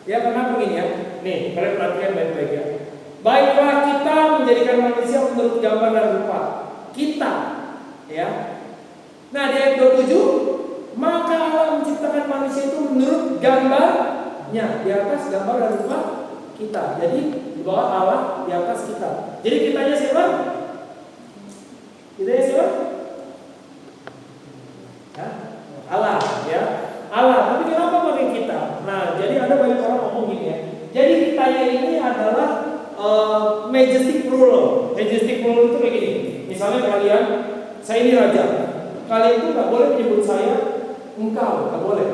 Ya kenapa begini ya? Nih, kalian perhatikan baik-baik ya. Baiklah kita menjadikan manusia menurut gambar dan rupa kita, ya. Nah di ayat 27, maka Allah menciptakan manusia itu menurut gambarnya, di atas gambar dan rupa kita. Jadi di bawah Allah, di atas kita. Jadi kitanya siapa? Kitanya siapa? Hah? Allah, ya. Allah. Tapi kenapa pakai kita? Nah, jadi ada banyak orang ngomong gini ya. Jadi kitanya ini adalah majestic rule. Majestic rule itu kayak gini. Misalnya kalian, saya ini raja. Kalian itu nggak boleh menyebut saya engkau, nggak boleh.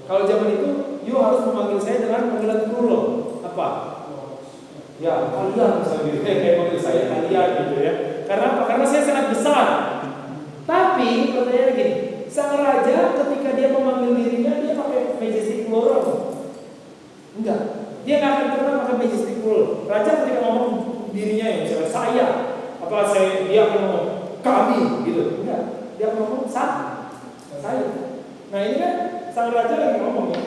Kalau zaman itu, you harus memanggil saya dengan panggilan rule. Apa? Ya, kalian misalnya gitu. Kayak panggil saya kalian gitu ya. Karena apa? Karena saya sangat besar. Tapi pertanyaannya gini, sang raja ketika dia memanggil dirinya, dia pakai majestic plural? Enggak. Dia nggak akan pernah pakai majestic plural. Raja ketika ngomong dirinya ya, misalnya saya, apa saya, dia akan ngomong kami gitu. Enggak. Dia akan ngomong saya. Nah ini kan sang raja lagi ngomong ya.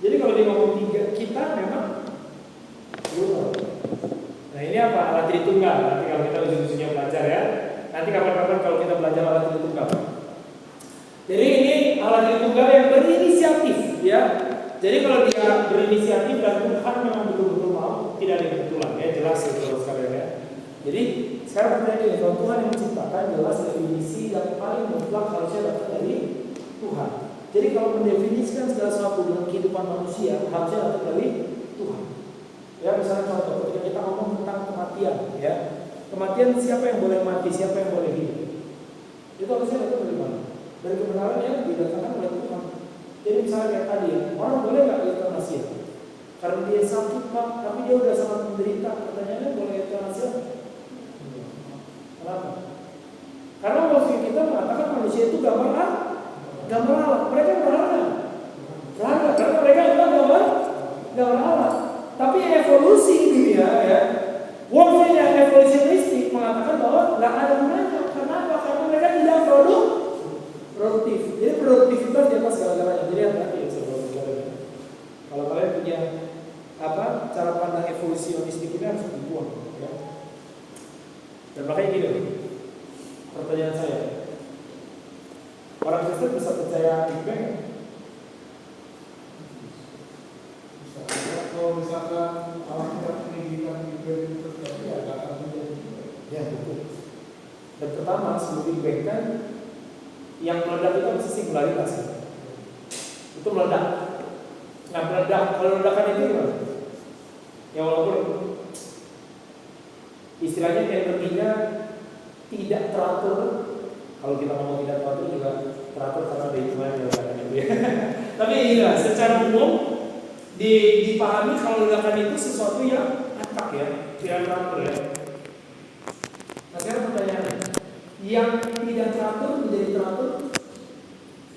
Jadi kalau dia ngomong kita memang plural. Nah ini apa? Alat Tritunggal. Nanti kalau kita ujung-ujungnya belajar ya. Nanti kapan-kapan kalau kita belajar alat Tritunggal. Jadi ini alat Tritunggal yang berinisiatif ya. Jadi kalau dia berinisiatif dan Tuhan memang betul-betul mau, tidak ada kebetulan ya, jelas itu sekalian ya. Jadi sekarang pertanyaannya, kalau Tuhan yang menciptakan, jelas definisi yang paling mutlak harusnya datang dari Tuhan. Jadi kalau mendefinisikan segala sesuatu dengan kehidupan manusia harusnya datang dari Tuhan. Ya misalnya contoh ketika kita ngomong tentang kematian ya. Kematian siapa yang boleh mati, siapa yang boleh hidup? Itu harusnya datang dari mana? Dari kebenaran yang didatangkan oleh Tuhan. Jadi misalnya kayak tadi ya, orang boleh nggak euthanasia? Karena dia sakit pak, tapi dia udah sangat menderita. Pertanyaannya boleh euthanasia? Kenapa? Karena manusia kita mengatakan manusia itu gambar Allah. Mereka berharga. Karena mereka adalah gambar Allah. Tapi evolusi dunia ya, worldview yang evolusionistik mengatakan bahwa nggak ada gunanya. Kenapa? Karena mereka tidak produktif. Jadi produktivitas di atas segala-galanya. Jadi hati-hati ya saudara-saudara. Kalau kalian punya cara pandang evolusionistik ini harus dibuang. Ya. Dan makanya gini, pertanyaan saya, orang Kristen bisa percaya Big Bang? Kalau misalkan Alkitab meninggikan Big Bang itu terjadi, ya nggak akan terjadi. Ya betul. Dan pertama sebelum Big Bang kan yang meledak itu mesti singularitas. Itu meledak. Nah meledak, kalau ledakan itu gimana? Ya walaupun istilahnya energinya tidak teratur. Kalau kita ngomong tidak teratur juga teratur karena ada hitungan yang ledakan itu ya. Tapi iya, secara umum dipahami kalau ledakan itu sesuatu yang acak ya, tidak teratur ya. Nah sekarang pertanyaannya, yang tidak teratur menjadi teratur,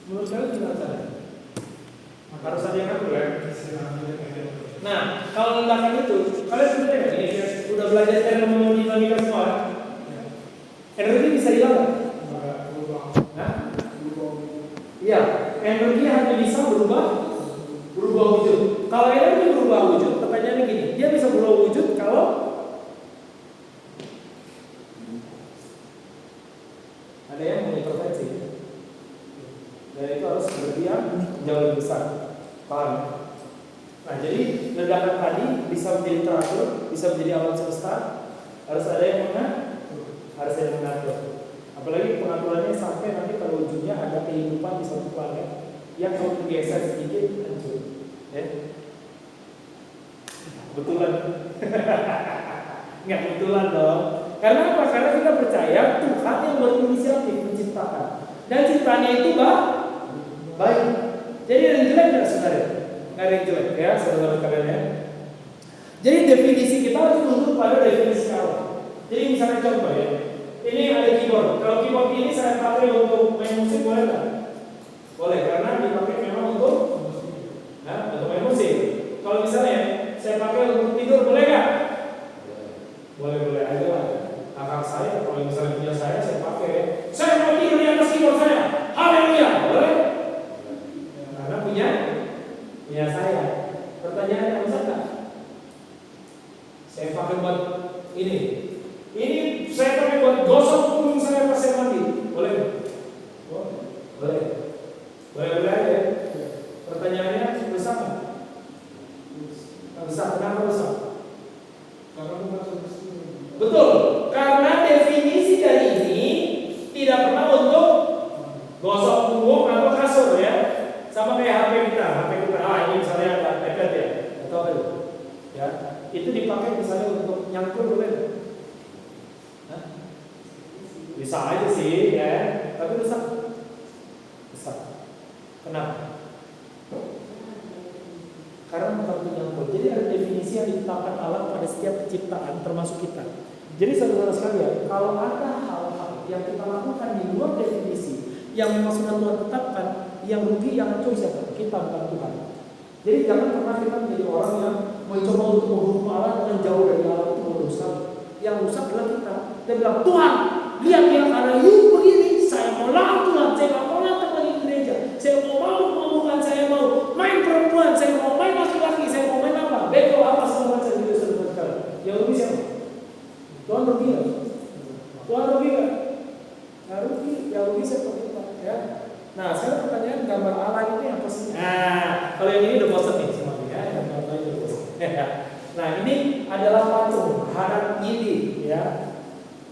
menurut saya tidak ada. Harus ada yang atur ya. Nah kalau ledakan itu, kalian sebenarnya ini udah belajar termodinamika semua. Energi bisa hilang. Iya, energi hanya bisa berubah wujud. Kalau energi berubah wujud, pertanyaannya gini, dia bisa berubah wujud kalau ada yang mengintervensi. Dan itu harus berlebihan jauh lebih besar. Paham? Nah, jadi ledakan tadi bisa menjadi teratur, bisa menjadi alam semesta, harus ada yang mengatur. Apalagi pengaturannya sampai nanti kalau ujungnya ada kehidupan di suatu planet yang kalau bergeser sedikit hancur. Ya? Betulan? Nggak betulan dong. Karena apa? Karena kita percaya Tuhan yang berinisiatif menciptakan. Dan ciptaannya itu baik. Jadi ada yang jelek nggak sebenarnya? Nggak ada yang jelek ya, saudara sekalian ya. Jadi definisi kita harus tunduk pada definisi Allah. Jadi misalnya contoh ya. Ini ada keyboard. Kalau keyboard ini saya pakai untuk main musik boleh nggak? Boleh, karena dipakai memang untuk main musik. Kalau misalnya saya pakai untuk tidur boleh nggak? Boleh aja lah. Akal saya, kalau misalnya punya saya pakai. Saya mau tidur di atas keyboard saya. Haleluya, boleh? Karena punya saya. Pertanyaannya bisa nggak? Saya pakai buat ini. Ini saya pakai buat gosok punggung saya pas saya mandi. Boleh? Boleh. Boleh aja ya. Pertanyaannya bisa nggak? Nggak bisa. Kenapa bisa? Karena bukan solusi. Betul. Karena definisi dari ini tidak pernah untuk gosok punggung atau kasur ya. Sama kayak HP kita. Ini misalnya ada iPad ya, atau apa itu? Ya, itu dipakai misalnya untuk nyangkul boleh? Hah? Bisa aja sih ya, tapi rusak. Kenapa? Karena bukan penyangkul. Jadi ada definisi yang ditetapkan Allah pada setiap penciptaan, termasuk kita. Jadi saudara-saudara sekalian, kalau ada hal-hal yang kita lakukan di luar definisi yang memang sudah Tuhan tetapkan, yang rugi, yang hancur siapa? Kita, bukan Tuhan. Jadi jangan pernah kita menjadi orang yang mencoba untuk menghukum Allah dengan jauh dari Allah, itu bodoh sekali. Yang rusak adalah kita. Dia bilang, Tuhan, lihat ya, karena you begini, saya mau lawan Tuhan, saya nggak mau datang lagi ke gereja, saya mau saya mau main perempuan, saya mau main laki-laki, saya mau main apa, beko apa segala macam itu saudara sekalian. Yang rugi siapa? Tuhan rugi nggak? Tuhan rugi nggak? Nggak rugi, yang rugi siapa kita? Ya. Nah, sekarang pertanyaan gambar Allah ini apa sih? Nah, kalau yang ini udah bosan nih semuanya ya, yang gambar ini udah bosan. Nah, ini adalah patung harap ini ya.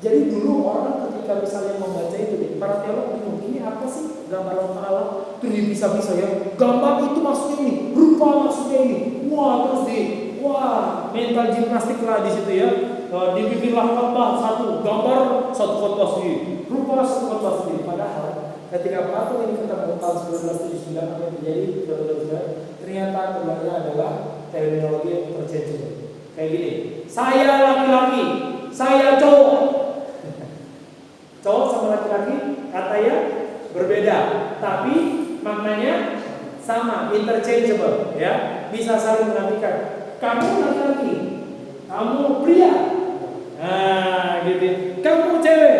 Jadi dulu orang ketika misalnya membaca itu, para teolog bingung, ini apa sih gambar Allah? Itu bisa-bisa ya. Gambar itu maksudnya ini, rupa maksudnya ini. Wah, terus mental gimnastik lah di situ ya. Dibikinlah khotbah satu, gambar satu khotbah sendiri, rupa satu khotbah sendiri. Padahal ketika patung ini ketemu tahun 1979 apa yang terjadi? Ternyata sebenarnya adalah terminologi yang interchangeable. Kayak gini, saya laki-laki, saya cowok. Cowok sama laki-laki katanya berbeda, tapi maknanya sama, interchangeable ya, bisa saling mengartikan. Kamu laki-laki, kamu pria, nah gitu. Kamu cewek,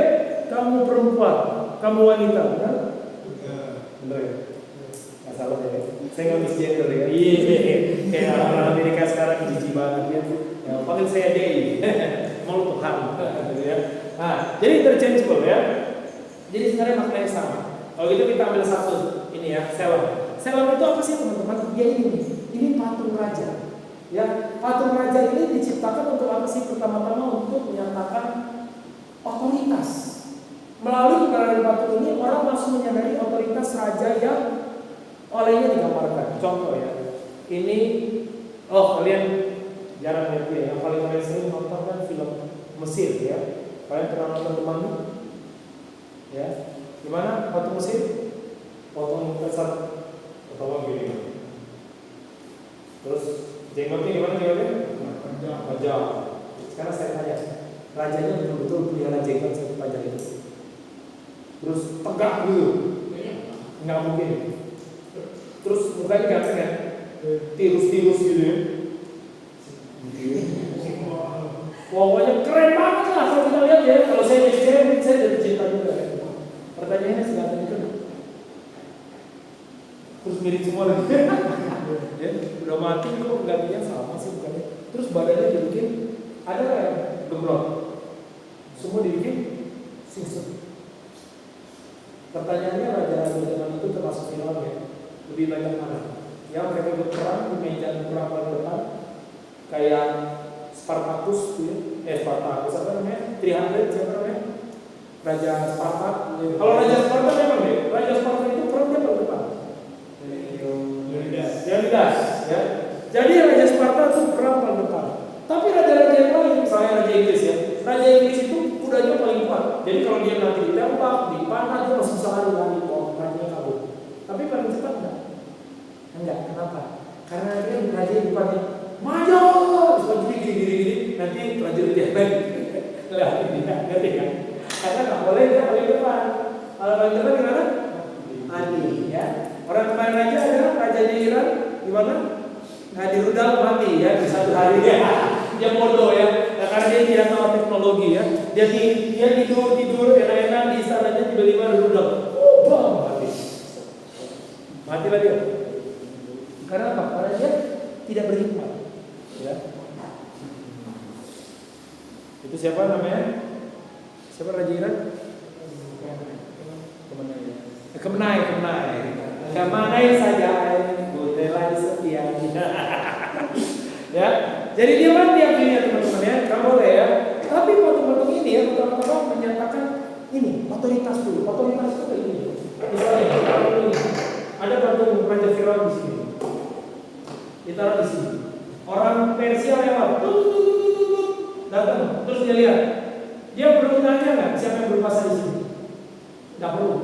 kamu perempuan, kamu wanita, benar? Benar ya? Nggak salah ya. Saya nggak misgender ya. Iya, kayak orang Amerika sekarang jijik banget ya. Ya, panggil saya Dei, mau Tuhan, gitu ya. Nah, jadi interchangeable ya. Jadi sebenarnya maknanya sama. Kalau gitu kita ambil satu ini ya, selam. Selam itu apa sih teman-teman? Ya ini patung raja. Ya, patung raja ini diciptakan untuk apa sih? Pertama-tama untuk menyatakan otoritas. Melalui keberadaan patung ini orang langsung menyadari otoritas raja yang olehnya digambarkan. Contoh ya, ini kalian jarang lihat ya. Yang paling sering nonton kan film Mesir ya. Kalian pernah nonton Temanmu? Ya, gimana patung Mesir? Potong besar, potong gini. Terus jenggotnya gimana jenggotnya? Panjang. Sekarang saya tanya, rajanya betul-betul pelihara jenggot sepanjang itu. Terus tegak dulu, nggak mungkin. Terus mukanya ganteng kan? Tirus-tirus gitu ya. Pokoknya keren banget lah kalau kita lihat ya. Kalau saya jadi cewek, saya jadi cinta juga. Pertanyaannya seganteng itu. Terus mirip semua lagi. Ya, udah mati kok gantinya sama sih bukannya. Terus badannya dibikin ada yang gembrot. Semua dibikin singset. Pertanyaannya raja-raja zaman itu termasuk Firaun ya. Lebih banyak mana? Yang mereka berperang di meja perang paling depan kayak Spartacus tuh ya. Spartacus apa namanya? 300 siapa namanya? Raja Sparta. Kalau Raja Sparta memang ya. Raja Sparta itu perang dia paling depan. Leonidas ya. Jadi Raja Sparta itu perang paling depan. Tapi raja-raja yang lain, misalnya Raja Inggris ya. Raja Inggris itu kudanya paling kuat. Jadi kalau dia nanti ditembak, dipanah, dia masih bisa lari kok, rajanya kabur. Tapi paling cepat enggak? Enggak, kenapa? Karena dia raja di depannya maju, terus gini, nanti prajurit dia lain ngeliatin dia, ngerti kan? Karena nggak boleh dia paling depan. Kalau paling depan gimana? Mati ya. Orang kemarin aja ada rajanya Iran, gimana? Nah di rudal mati ya di satu hari dia bodoh ya. Nah, karena dia tidak tahu teknologi ya. Dia tidur enak-enak di istananya tiba-tiba rudal, mati lagi. Karena apa? Karena dia tidak berhikmat. Ya. Itu siapa namanya? Siapa Raja Iran? Kemenai saja kutelai setia. Ya. Jadi dia mati akhirnya teman-teman ya. Kamu boleh ya. Tapi patung-patung ini ya, patung-patung menyatakan ini otoritas dulu. Otoritas itu kayak ini. Misalnya kalau ini ada patung Raja Firaun di sini. Ditaruh di sini. Orang Persia lewat, datang, terus dia lihat. Dia perlu nanya nggak siapa yang berkuasa di sini? Nggak perlu.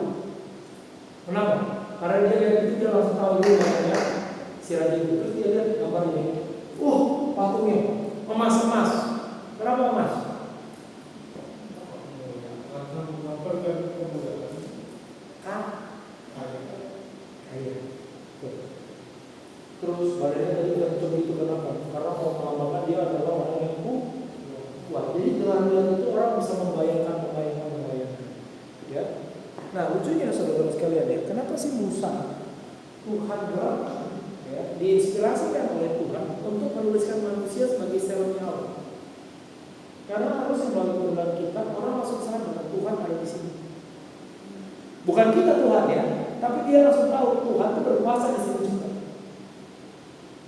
Kenapa? Karena dia lihat itu dia langsung tahu dulu namanya si raja itu. Terus dia lihat gambar ini. Patungnya emas. Kenapa emas? Karena menggambarkan kemudahan. Kaya. Terus badannya tadi coba itu kenapa? Karena mau melambangkan dia adalah orang yang kuat. Jadi dengan itu orang bisa membayangkan. Ya. Nah lucunya saudara sekalian ya, kenapa sih Musa Tuhan berapa? Ya, diinspirasikan oleh Tuhan untuk menuliskan manusia sebagai selnya Allah. Karena harus melalui Tuhan kita orang langsung sadar Tuhan ada di sini. Bukan kita Tuhan ya, tapi dia langsung tahu Tuhan itu berkuasa di sini juga.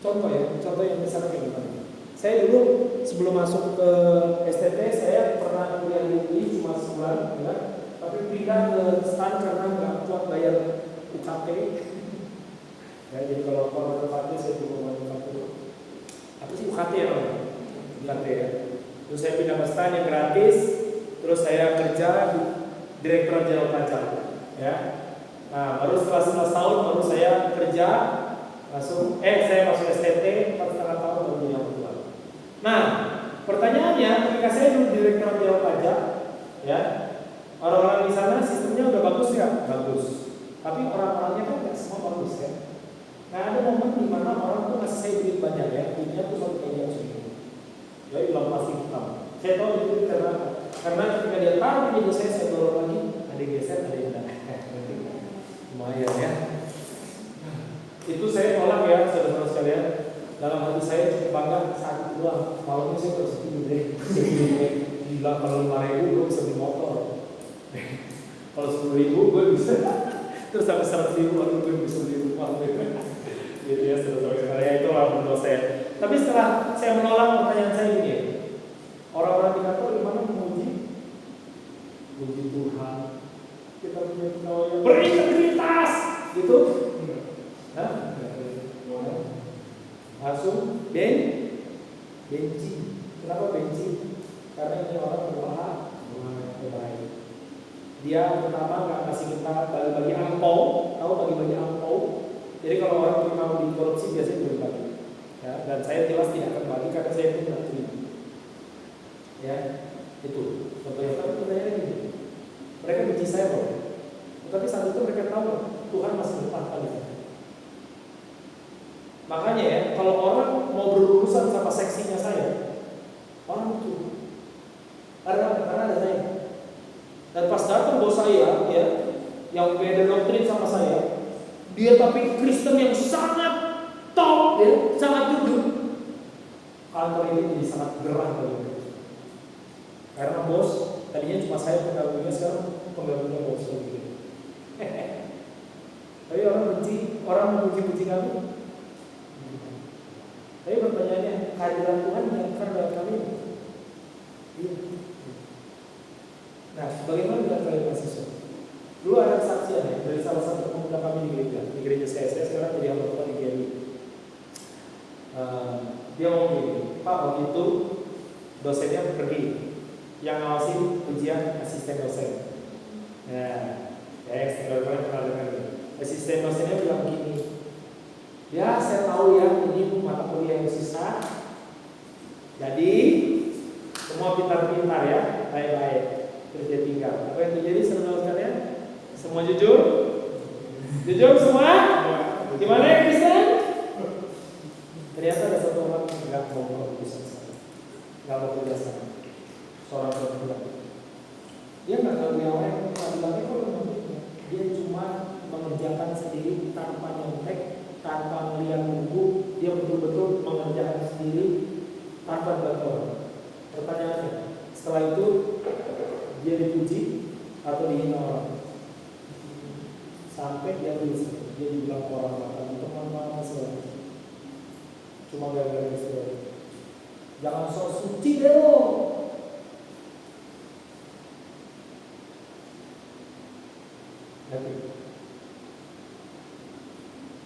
Contoh yang misalnya kayak gimana? Saya dulu sebelum masuk ke STT saya pernah kuliah di UI cuma sebulan, ya, tapi pindah ke STAN karena nggak kuat bayar UKT. Ya, jadi kalau UKT saya belum mau UKT. Apa sih UKT ya? UKT ya. Terus saya pindah ke STAN yang gratis. Terus saya kerja di Direktorat Jenderal Pajak. Ya. Nah, baru setelah 11 tahun baru saya kerja saya masuk STT 4,5 tahun baru jadi ketua. Nah, pertanyaannya ketika saya dulu di Direktorat Jenderal Pajak, ya, orang-orang di sana sistemnya udah bagus ya? Bagus. Tapi orang-orangnya kan nggak semua bagus ya. Nah, ada momen di mana orang tuh ngasih saya duit banyak ya, duitnya tuh satu meja segini. Ya, dalam plastik hitam. Saya tahu itu karena ketika dia taruh di meja saya dorong lagi, ada geser, ada yang enggak. Lumayan ya. Itu saya tolak ya, saudara-saudara sekalian. Dalam hati saya cukup bangga saat itu doang. Malamnya saya terus tidur deh. Gila, kalau 5.000 gue bisa beli motor. Kalau 10.000 gue bisa. Terus sampai 100.000 baru gue bisa beli rumah. Jadi ya saudara-saudara sekalian, itu lah menurut saya. Tapi setelah saya menolak pertanyaan saya ini, orang-orang di kantor gimana memuji? Puji Tuhan. Kita punya pegawai yang berintegritas, gitu. Hah? Langsung benci. Kenapa benci? Karena ini orang baik. Dia pertama nggak kasih kita bagi-bagi angpau, tahu bagi-bagi angpau. Jadi kalau orang terima di korupsi biasanya berbagi. Ya, dan saya jelas tidak akan bagi karena saya pun tidak terima. Ya, itu. Contohnya tapi pertanyaannya gini. Mereka benci saya loh. Tapi saat itu mereka tahu Tuhan masih depan kali. Makanya ya, kalau orang mau berurusan sama seksinya saya, orang itu karena ada saya. Dan pas datang bos saya, ya, yang beda doktrin sama saya, dia tapi Kristen yang sangat top, ya, sangat jujur. Kantor ini jadi sangat gerah bagi mereka. Karena bos tadinya cuma saya pegawainya, sekarang pegawainya bos gitu. Tapi orang memuji kami. Tapi pertanyaannya, kehadiran Tuhan dinyatakan dalam kami. Iya. Nah, bagaimana dengan kalian mahasiswa? Dulu ada kesaksian ya, dari salah satu pemuda kami di gereja saya sekarang jadi anggota di GRI. Dia ngomong gini, Pak, waktu itu dosennya pergi, yang ngawasin ujian asisten dosen. Nah, kalian pernah dengar ini. Asisten dosennya bilang begini, ya saya tahu ya ini mata kuliah yang susah. Jadi semua pintar-pintar ya, baik-baik. Terus dia tinggal. Apa yang terjadi saudara sekalian? Semua jujur? Jujur semua? Gimana ya Kristen? Ternyata ada satu orang nggak mau berurusan sama, nggak mau kerja sama. Seorang perempuan. Dia nggak tahu yang lain. Panggilannya kok menurutnya. Dia cuma mengerjakan sendiri tanpa nyontek, tanpa melihat buku, dia betul-betul mengerjakan sendiri tanpa bantu orang. Pertanyaannya, setelah itu dia dipuji atau dihina orang? Sampai dia tulis, dia dibilang orang makan teman-teman segala. Cuma gara-gara istilah. Jangan sok suci deh lo.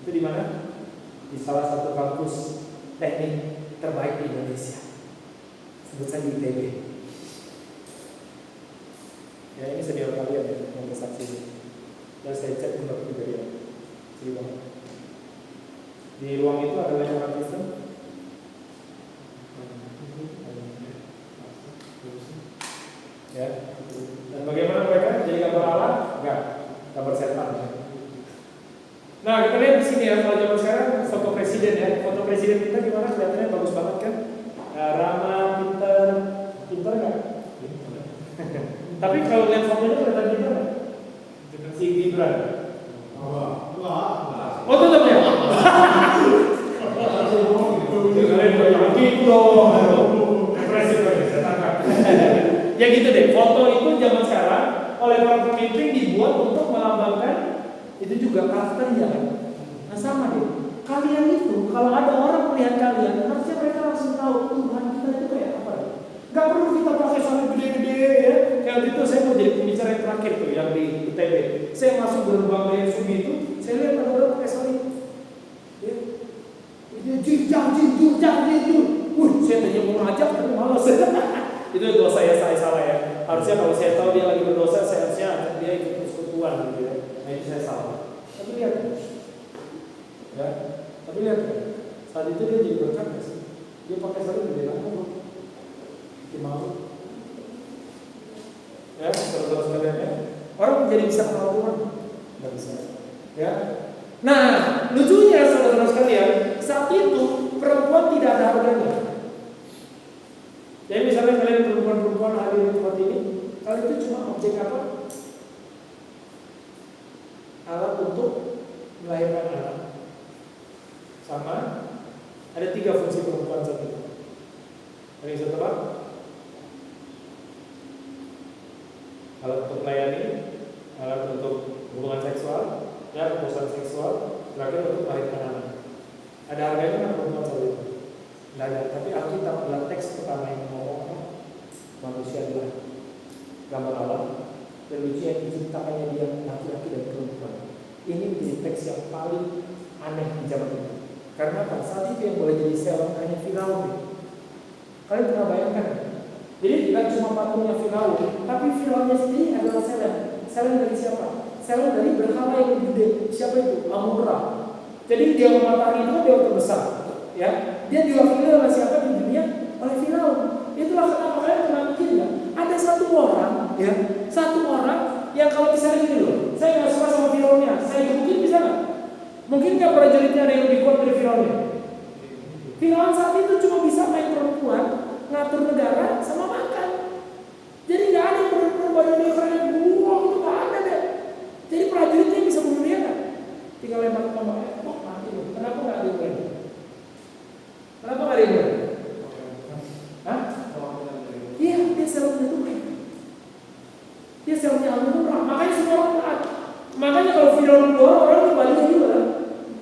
Itu di mana? Di salah satu kampus teknik terbaik di Indonesia. Sebut saja ITB. Ya ini senior kalian ya yang bersaksi. Dan saya cek untuk juga dia. Di ruang itu ada banyak orang Kristen. Ya. Dan bagaimana mereka jadi gambar Allah? Enggak, gambar setan. Nah, kita lihat di sini ya, kalau zaman sekarang foto presiden ya, foto presiden kita gimana? Kelihatannya bagus banget kan? Ramah, pinter nggak? Tapi kalau lihat fotonya kelihatan pinter nggak? Si Gibran. Oh tetap ya? Kalian banyak gitu dong. Impresif banget, saya tangkap. Ya gitu deh, foto itu zaman sekarang oleh para pemimpin dibuat untuk melambangkan itu juga karakternya kan. Nah sama deh, kalian itu kalau ada orang melihat kalian, harusnya mereka langsung tahu Tuhan kita itu kayak apa. Gak perlu kita pakai sampai gede-gede ya. Kayak waktu itu saya mau jadi pembicara yang terakhir tuh yang di ITB. Saya masuk gerbang dari Sumi itu, saya lihat ada orang pakai salib. Ya. Dia jinjur. Saya tanya mau ngajak tapi malas. Itu dosa ya, saya salah ya. Harusnya kalau saya tahu dia lagi berdosa, saya harusnya ajak dia ikut persekutuan gitu ya. Nah itu saya salah. Tapi lihat, ya. Tapi lihat, saat itu dia jadi berkat nggak sih? Dia pakai salib gede banget bro. Bikin malu. Ya, saudara-saudara sekalian ya. Orang menjadi bisa kenal Tuhan, nggak bisa. Ya. Nah, lucunya saudara-saudara sekalian, saat itu perempuan tidak ada harganya. Jadi misalnya kalian perempuan-perempuan hadir di tempat ini, kalian itu cuma objek apa? Alat untuk melahirkan anak. Sama, ada 3 fungsi perempuan saat itu. Ada yang bisa tebak? Alat untuk melayani, alat untuk hubungan seksual, ya kepuasan seksual, terakhir untuk melahirkan anak. Ada harganya kan perempuan saat itu? Tidak ada, tapi Alkitab adalah teks pertama yang ngomong manusia adalah gambar Allah dan lucu yang diciptakannya dia laki-laki dan perempuan. Ini menjadi teks yang paling aneh di zaman itu. Karena pada saat itu yang boleh jadi Selon hanya Firaun. Kalian pernah bayangkan? Jadi tidak cuma patungnya Firaun, tapi Firaunnya sendiri adalah Selon. Selon dari siapa? Selon dari berhala yang lebih gede. Siapa itu? Amon-Ra. Jadi dia matahari itu dia terbesar. Ya, dia diwakili oleh siapa di dunia? Oleh Firaun. Itulah kenapa kalian pernah mikir ya? Ada satu orang, ya, satu orang yang kalau misalnya gini loh, saya nggak suka sama Firaunnya, saya mungkin bisa nggak? Mungkin nggak prajuritnya ada yang lebih kuat dari Firaunnya? Firaun saat itu cuma bisa main perempuan, ngatur negara, sama makan. Jadi nggak ada perempuan badannya keren, buang itu nggak ada deh. Jadi prajuritnya bisa bunuh dia kan? Tinggal lempar tombak, mati loh. Kenapa nggak ada yang Kenapa nggak ada yang Hah? Iya, dia Selonnya Tuhan. Dia Selonnya Amon-Ra. Makanya semua orang taat. Makanya kalau Firaun keluar, orang kembali juga.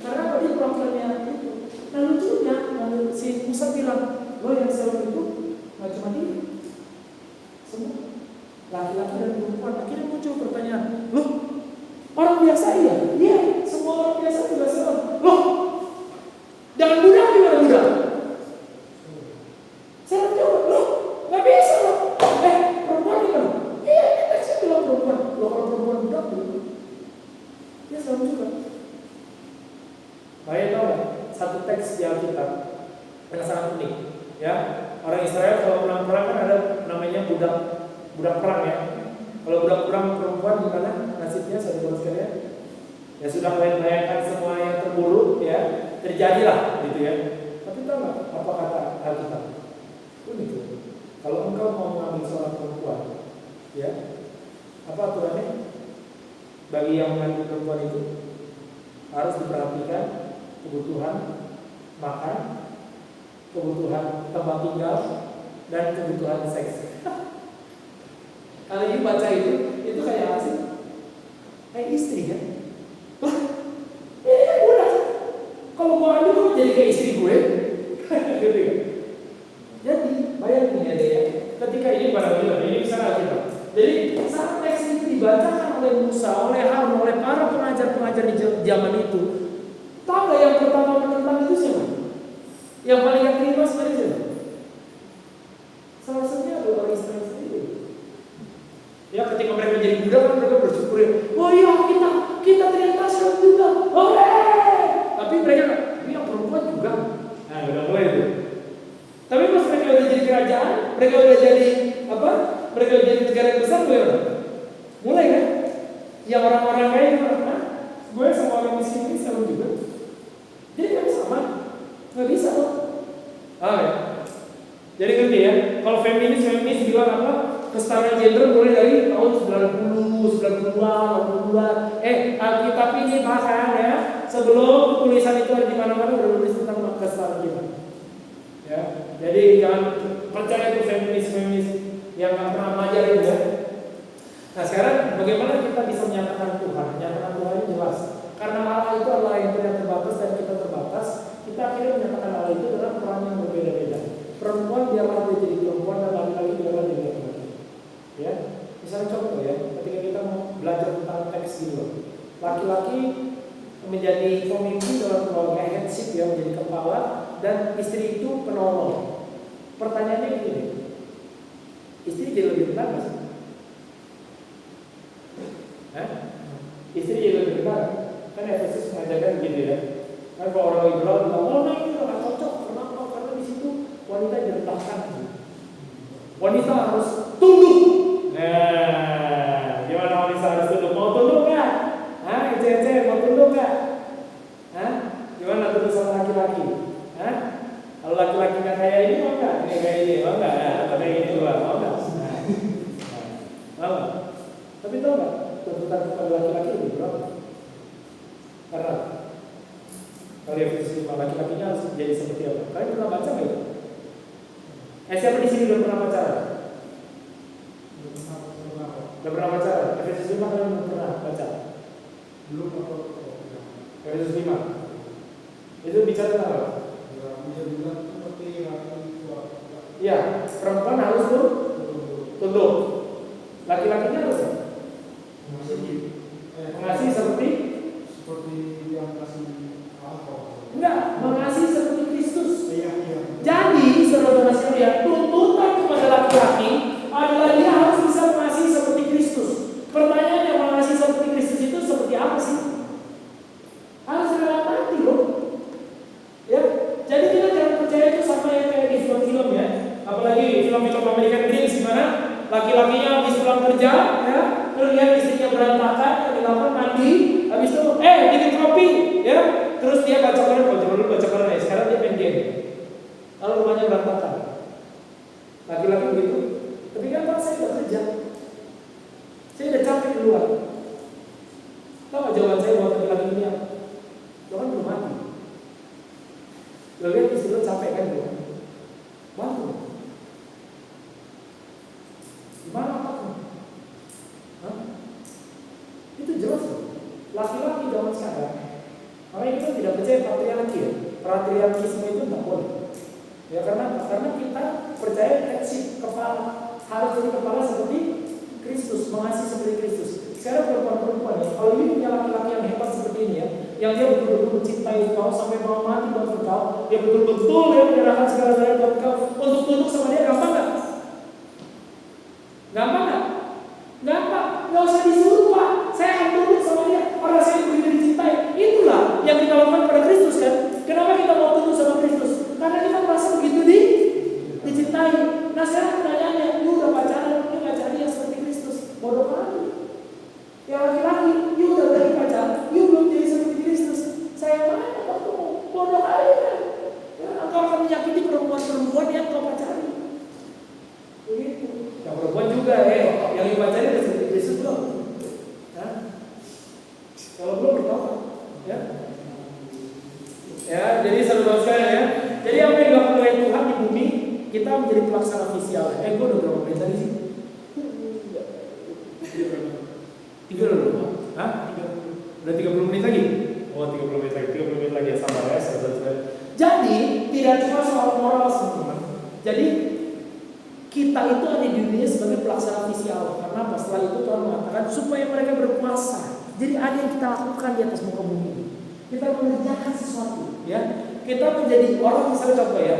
Karena apa? Dia perwakilannya itu. Nah lucunya, si Musa bilang, lo yang Selon itu nggak cuma dia, semua laki-laki dan perempuan. Akhirnya muncul pertanyaan, loh orang biasa iya? Iya, semua orang biasa juga Selon. Loh, jangan budak gimana budak? Selon juga, loh nggak bisa loh. Perempuan gimana? Iya, ini saya bilang perempuan. Loh kalau perempuan budak dulu, dia Selon juga. Kalian tahu nggak? Satu teks di Alkitab yang sangat unik, ya. Orang Israel kalau perang-perang kan ada namanya budak perang ya. Kalau budak perang perempuan gimana nasibnya saudara sekalian? Ya sudah bayangkan semua yang terburuk ya terjadilah gitu ya. Tapi tahu nggak apa kata Alkitab? Unik tuh. Kalau engkau mau mengambil seorang perempuan, ya apa aturannya? Bagi yang mengambil perempuan itu harus diperhatikan kebutuhan makan, kebutuhan tempat tinggal, dan kebutuhan seks. Kalau ini baca itu kayak apa sih? Kayak istri kan? Lah, ini udah. Kalau gua ambil gua jadi kayak istri gue, gitu kan? Jadi bayangin ya deh ya, ketika ini barangkali ini misalnya kita. Jadi saat teks itu dibacakan oleh Musa, oleh Harun, oleh para pengajar-pengajar di zaman itu, tahu nggak yang pertama menentang itu siapa? Yang paling gak terima sebenarnya siapa? Salah satunya adalah orang Israel sendiri. Ya ketika mereka jadi budak kan mereka bersyukur ya, oh iya kita ternyata Israel juga, oke. Tapi mereka ini yang perempuan juga. Nah udah mulai itu. Tapi pas mereka udah jadi kerajaan, mereka udah jadi apa? Mereka udah jadi negara yang besar, mulai kan? Yang orang-orang kaya itu, gue sama orang miskin ini sama juga. Jadi nggak bisa sama, nggak bisa loh. Ya. Jadi ngerti ya? Kalau feminis bilang apa? Kesetaraan gender mulai dari tahun 90, 90-an, 80-an. Alkitab ini bahkan ya, sebelum tulisan itu ada di mana-mana udah tulis tentang kesetaraan gender. Ya, jadi jangan percaya itu feminis yang nggak pernah belajar itu ya. Nah sekarang bagaimana kita bisa menyatakan Tuhan? Menyatakan Tuhan ini jelas. Karena Allah itu adalah yang tidak terbatas dan kita terbatas. Kita akhirnya menyatakan Allah itu dalam peran yang berbeda-beda. Perempuan biarlah dia jadi perempuan dan laki-laki biarlah dia jadi laki-laki. Ya, misalnya contoh ya, ketika kita mau belajar tentang teks gitu, laki-laki menjadi pemimpin dalam keluarga, headship ya, menjadi kepala, dan istri itu penolong. Pertanyaannya begini, istri jadi lebih benar nggak sih? Istri jadi lebih benar? Kan Efesus mengajarkan gitu ya. Kan kalau orang liberal bilang, oh nah ini nggak cocok, kenapa? Karena di situ wanita diletakkan. Wanita harus tunduk. Nah, gimana wanita harus tunduk? Mau tunduk nggak? Ece mau tunduk nggak? Gimana tunduk sama laki-laki? Kalau laki-laki nggak kayak ini mau nggak? Ini kayak ini mau nggak? Atau kayak ini juga mau nggak? Mau nggak? Tapi tahu nggak? Tuntutan kepada laki-laki lebih berapa? Karena kalau Efesus 5 laki-lakinya harus jadi seperti apa? Kalian pernah baca nggak itu? Siapa di sini belum pernah pacaran? Belum pernah pacaran? Efesus 5 kalian belum pernah baca? Belum apa? Efesus 5 itu bicara tentang apa? Bisa dibilang seperti Iya, perempuan harus tunduk. Laki-lakinya harus mengasihi seperti yang kasih apa? Enggak, mengasihi seperti Kristus. Iya. Jadi, saudara sekalian, tuntutan kepada laki-laki adalah dia harus bisa mengasihi seperti Kristus. Pertanyaannya, mengasihi seperti Kristus itu seperti apa sih? Harus rela mati loh. Ya, jadi kita jangan percaya itu sama yang kayak di film-film ya. Apalagi film-film American Dreams di mana laki-lakinya habis pulang kerja, ya, terus lihat istrinya berantakan, dilakukan mandi, habis itu bikin kopi, ya, terus dia baca Quran ya. Sekarang dia main game. Lalu rumahnya berantakan. Laki-laki begitu. Tapi kan Pak, saya udah kerja, saya udah capek di luar. Tahu gak jawaban saya buat laki-laki ini apa? Lo kan belum mati. Lo lihat istri lo capek kan belum? Bantu. Gimana otakmu? Itu jelas loh. Laki-laki zaman sekarang, orang kita tidak percaya patriarki ya. Patriarkisme itu tidak boleh. Ya karena kita percaya headship, kepala harus jadi kepala seperti Kristus, mengasihi seperti Kristus. Sekarang perempuan-perempuan ya, kalau ini punya laki-laki yang hebat seperti ini ya, yang dia betul-betul mencintai kau sampai mau mati buat kau, dia betul-betul ya menyerahkan segala-galanya buat kau, untuk tunduk sama dia, gampang nggak? Gampang nggak? Gampang, nggak usah disuruh Pak. Saya akan tunduk sama dia, orang saya begitu dicintai. Itulah yang kita lakukan pada Kristus kan. Kenapa kita mau tunduk sama Kristus? Karena kita merasa begitu dicintai. Nah sekarang pertanyaannya, lu udah pacaran, lu nggak cari yang seperti Kristus, bodoh kali. Yang laki-laki, you udah dari pacaran, you belum jadi seperti Kristus. Saya mana kamu? Bodoh kali kan? Ya, engkau akan menyakiti perempuan-perempuan yang kau pacari. Begitu. Yang perempuan juga yang dipacari udah seperti Kristus belum? Kalau belum bertobat, ya. Ya, jadi saudara sekalian ya, menjadi pelaksana visi Allah. Gue udah berapa menit tadi sih? 3 dulu. Hah? Udah 30 menit lagi? Oh 30 menit lagi, 30 menit lagi ya, sabar ya saudara-saudara. Jadi tidak cuma soal moral teman-teman. Jadi kita itu ada di dunia sebagai pelaksana visi Allah. Karena apa? Setelah itu Tuhan mengatakan supaya mereka berkuasa. Jadi ada yang kita lakukan di atas muka bumi ini. Kita mengerjakan sesuatu, ya. Kita menjadi orang, misalnya contoh ya.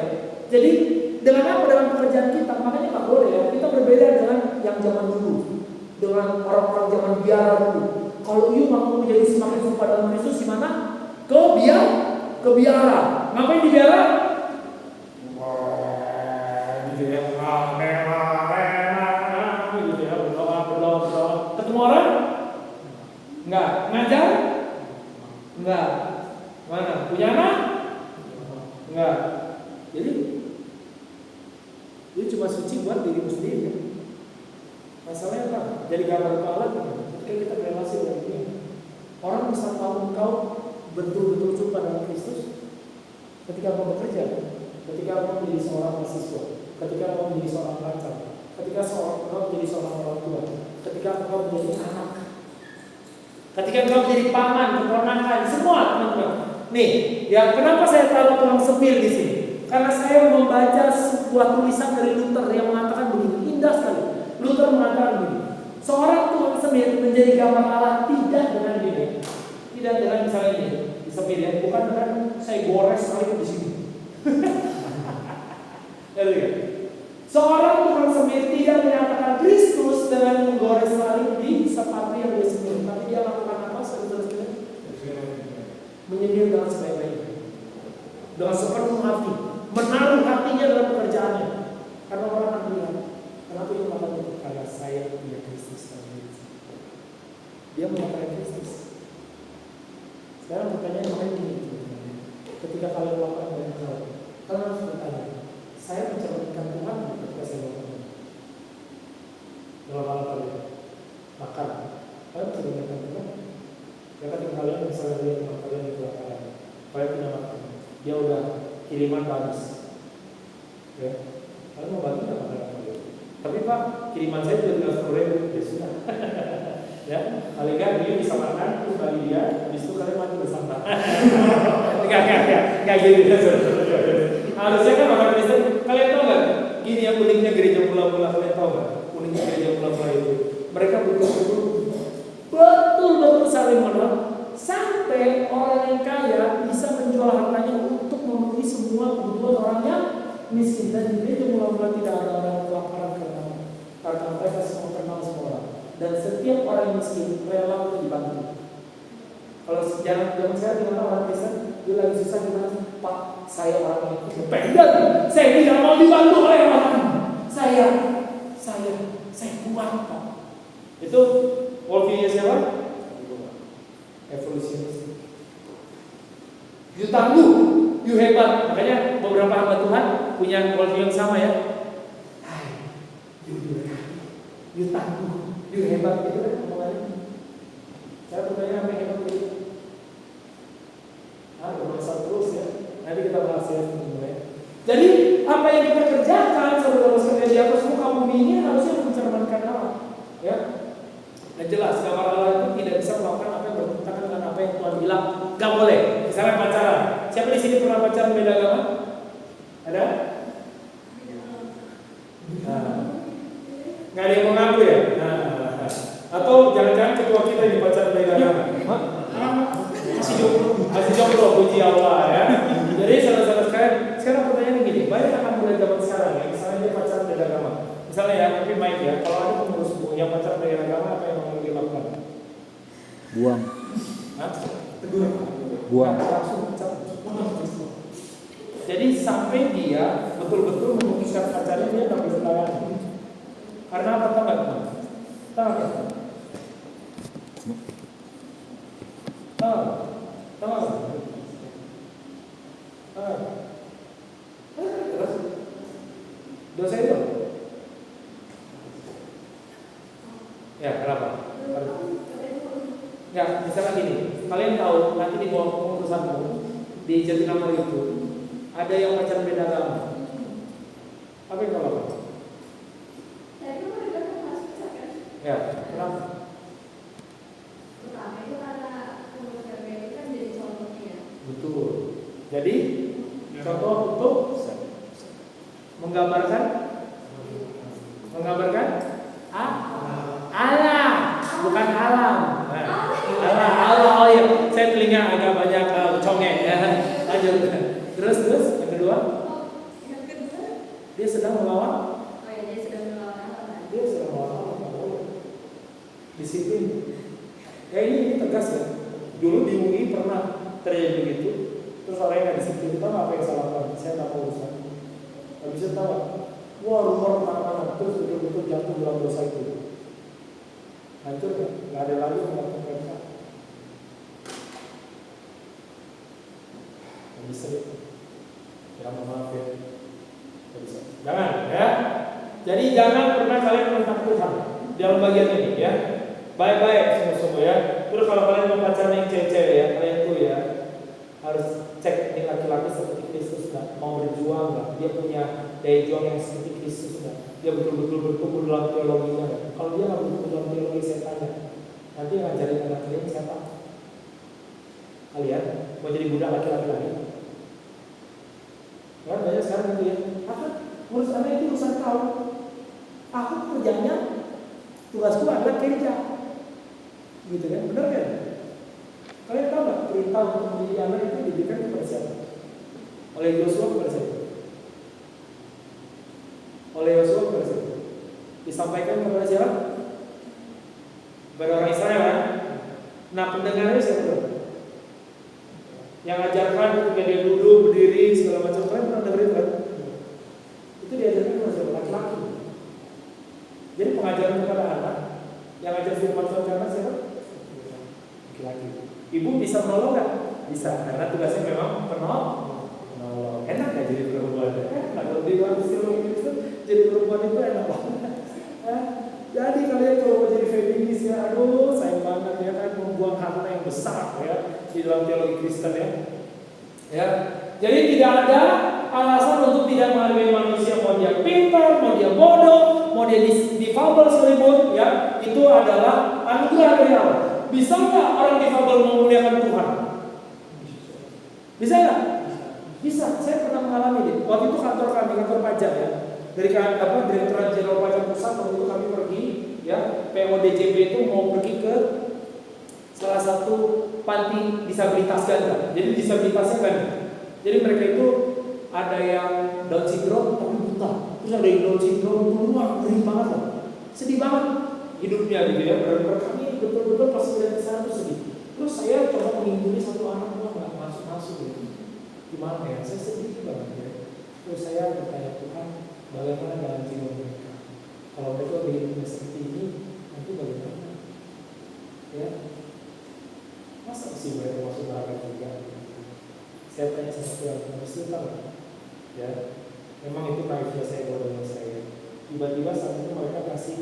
Jadi dengan apa? Dengan pekerjaan kita. Makanya nggak boleh ya. Kita berbeda dengan yang zaman dulu, dengan orang-orang zaman biara dulu. Kalau you mau menjadi semakin serupa dalam Kristus, gimana? Ke biara. Ngapain di biara? Gitu ya. Gitu ya. Berdoa. Ketemu orang? Enggak. Ngajar? Enggak. Mana? Punya anak? Enggak. Jadi dia cuma suci buat dirimu sendiri. Masalahnya apa? Jadi gambar Allah ketika kita berrelasi dengan dia. Orang bisa tahu engkau betul-betul serupa dengan Kristus ketika kau bekerja, ketika kau menjadi seorang mahasiswa, ketika kau menjadi seorang pacar, ketika kau menjadi seorang orang tua, ketika kau menjadi anak, ketika kau menjadi paman, keponakan, semua teman-teman. Nih, ya kenapa saya taruh tukang semir di sini? Karena saya membaca sebuah tulisan dari Luther yang mengatakan begini, indah sekali. Luther mengatakan begini, seorang tukang semir menjadi gambar Allah tidak dengan gini, tidak dengan misalnya ini, di semir ya, bukan dengan saya gores salib di sini. Seorang tukang semir tidak menyatakan Kristus dengan menggores salib di sepatu yang dia semir, tapi dia lakukan apa? Saudara-saudara, menyindir dengan sebaik-baiknya, dengan sepenuh hati, menaruh hatinya dalam pekerjaannya. Karena orang akan bilang, kenapa dia melakukan itu? Karena saya punya Kristus dalam diri saya. Dia melakukan Kristus. Sekarang pertanyaan ini, ketika kalian melakukan banyak hal, kalian harus bertanya, saya mencerminkan Tuhan ketika saya melakukan dalam hal kalian makan, kalian mencerminkan Tuhan. Ya ketika kalian misalnya lihat teman kalian di belakang, kalian punya makan, dia udah kiriman bagus, ya, kalian mau bagi nggak makanan kalian? Tapi Pak, kiriman saya juga tinggal 10.000, ya sudah. Ya, kali nggak dia bisa makan, terus bagi dia, habis itu kalian mati bersama. Nggak gitu. Harusnya kan orang Kristen, kalian tahu nggak? Gini yang uniknya gereja mula-mula, kalian tahu nggak? Uniknya gereja mula-mula itu, mereka betul-betul saling menolong sampai orang yang kaya bisa menjual hartanya untuk memenuhi semua kebutuhan orang yang miskin. Dan di gereja mula-mula tidak ada orang yang kelaparan karena mereka semua kenal semua orang. Dan setiap orang yang miskin rela untuk dibantu. Kalau sejarah saya dengan orang Kristen, dia lagi susah gimana? Pak, saya orang yang independen, saya tidak mau dibantu oleh orang. Saya kuat Pak. Itu worldview siapa? Evolusionis. You tangguh, you hebat. Makanya beberapa hamba Tuhan punya worldview yang sama ya. Hai, you tangguh, you hebat gitu kan omongannya. Saya bertanya apa yang hebat itu? Berdosa terus ya. Nanti kita bahas ya mulai. Jadi apa yang kita kerjakan saudara sekalian di atas muka bumi ini harusnya mencerminkan Allah, ya. Dan jelas gambar Allah itu tidak bisa melakukan apa yang bertentangan dengan apa yang Tuhan bilang. Gak boleh. Misalnya pacaran. Siapa di sini pernah pacaran beda agama? Ada? Nah, nggak ada yang mengaku ya? Nah. Atau jangan-jangan ketua kita ini pacaran beda agama? Masih jomblo, puji Allah ya. Jadi saudara-saudara sekalian, sekarang pertanyaannya gini, banyak anak muda zaman sekarang ya, misalnya dia pacaran beda agama. Misalnya ya, tapi Mike ya, kalau ada pengurus yang pacaran beda agama, apa yang mau dilakukan? Buang. Hah? Tegur. Buang. Langsung pecat. Jadi sampai dia betul-betul memutuskan pacarnya, dia nggak boleh melayani. Karena apa? Tahu nggak? Tahu nggak? Dosa itu? Ya, kenapa? Ya, misalnya gini, kalian tahu nanti di bawah pengurusanmu di Jatinangor itu ada yang pacaran beda agama. Apa yang kalau? Menggambarkan? Menggambarkan? Allah, bukan alam. Nah, Allah. Oh iya, saya telinga agak banyak congeng ya. Lanjut. Terus yang kedua? Yang kedua, Dia sedang melawan. dia sedang melawan. Dia sedang melawan. Disiplin. Ini tegas ya. Dulu di UI pernah terjadi begitu. Terus orang yang nggak disiplin, tahu apa yang salah lakukan? Saya tak tahu urusan. Habis itu tahu, wah rumor mana-mana, terus betul-betul jatuh dalam dosa itu. Hancur kan? Nggak ada lagi yang melakukan mereka. Nggak bisa ya. Ya maaf ya. Nggak bisa. Jangan ya. Jadi jangan pernah kalian menentang Tuhan dalam bagian ini ya. Baik-baik semua ya. Terus kalau kalian mau pacaran yang cewek-cewek ya, kalian tuh ya harus cek ini laki-laki seperti Kristus nggak, mau berjuang nggak, dia punya daya juang yang seperti Kristus nggak, dia betul-betul bertumbuh dalam teologinya nggak. Kalau dia nggak bertumbuh dalam teologi, saya tanya, nanti yang ngajarin anak kalian siapa? Kalian mau jadi budak laki-laki lagi? Ya banyak sekarang gitu ya. Apa? Urus anak itu urusan kau. Aku kerjanya, tugasku adalah kerja. Gitu kan? Benar kan? Kalian tahu nggak perintah untuk mendidik anak itu diberikan kepada siapa? Oleh Yosua kepada siapa? Oleh Yosua kepada siapa? Disampaikan kepada siapa? Kepada orang Israel kan? Nah pendengarnya siapa? Yang ajarkan ketika dia duduk, berdiri, segala macam. Kalian pernah dengerin kan? Itu diajarkan kepada siapa? Laki-laki. Jadi pengajaran kepada anak yang ajar firman Tuhan ke anak siapa? Laki-laki. Ibu bisa menolong nggak? Bisa, karena tugasnya memang penolong. Enak nggak jadi perempuan? Kalau di luar psikologi itu jadi perempuan itu enak banget. Jadi kalian kalau mau jadi feminis ya, aduh sayang banget ya kan, membuang harta yang besar ya di dalam teologi Kristen ya. Ya, jadi tidak ada alasan untuk tidak menghargai manusia, mau dia pintar, mau dia bodoh, mau dia difabel sekalipun ya, itu adalah anugerah dari Allah. Bisa nggak orang difabel memuliakan Tuhan? Bisa nggak? Bisa. Saya pernah mengalami deh. Waktu itu kantor kami, kantor pajak ya. Dari Direktorat Jenderal Pajak Pusat, waktu itu kami pergi ya, PODJB itu mau pergi ke salah satu panti disabilitas ganda. Jadi disabilitasnya ganda. Jadi mereka itu ada yang Down syndrome tapi buta. Terus ada yang Down syndrome keluar, ngeri banget loh. Sedih banget hidupnya gitu ya. Benar-benar kami betul-betul pas melihat ke sana tuh sedih. Terus saya coba menghindari satu anak nggak masuk gitu. Gimana ya? Saya sedih banget ya. Terus saya bertanya, Tuhan, bagaimana dalam jiwa mereka? Kalau mereka hidupnya seperti ini, nanti bagaimana? Ya, masa sih mereka masuk neraka juga? Saya tanya sama Tuhan, harus tahu ya. Memang itu naifnya saya, bodohnya saya. Tiba-tiba saat itu mereka kasih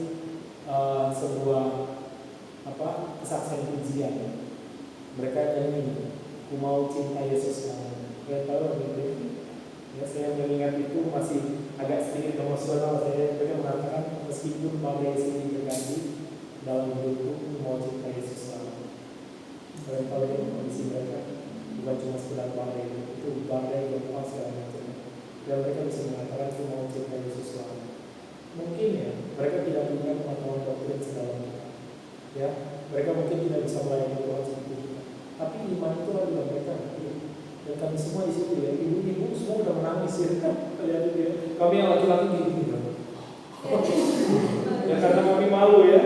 sebuah kesaksian pujian. Mereka nyanyi, "Ku mau cinta Yesus kamu." Saya tahu gitu. Ya, saya mengingat itu masih agak sedikit emosional. Mereka mengatakan meskipun badai sini terjadi dalam hidupku, mau cinta Yesus kamu. Kalian tahu ya kondisi mereka bukan cuma sekedar badai, itu badai gempa segala macam. Dan mereka bisa mengatakan ku mau cinta Yesus kamu. Mungkin ya mereka tidak punya pengetahuan doktrin sedalam kita. Ya, mereka mungkin tidak bisa melayani Tuhan seperti kita. Tapi iman itu ada dalam mereka. Dan kami semua di situ ya, ibu-ibu semua udah menangis ya. Lihat itu ya. Kami yang laki-laki gini. Ya karena kami malu ya.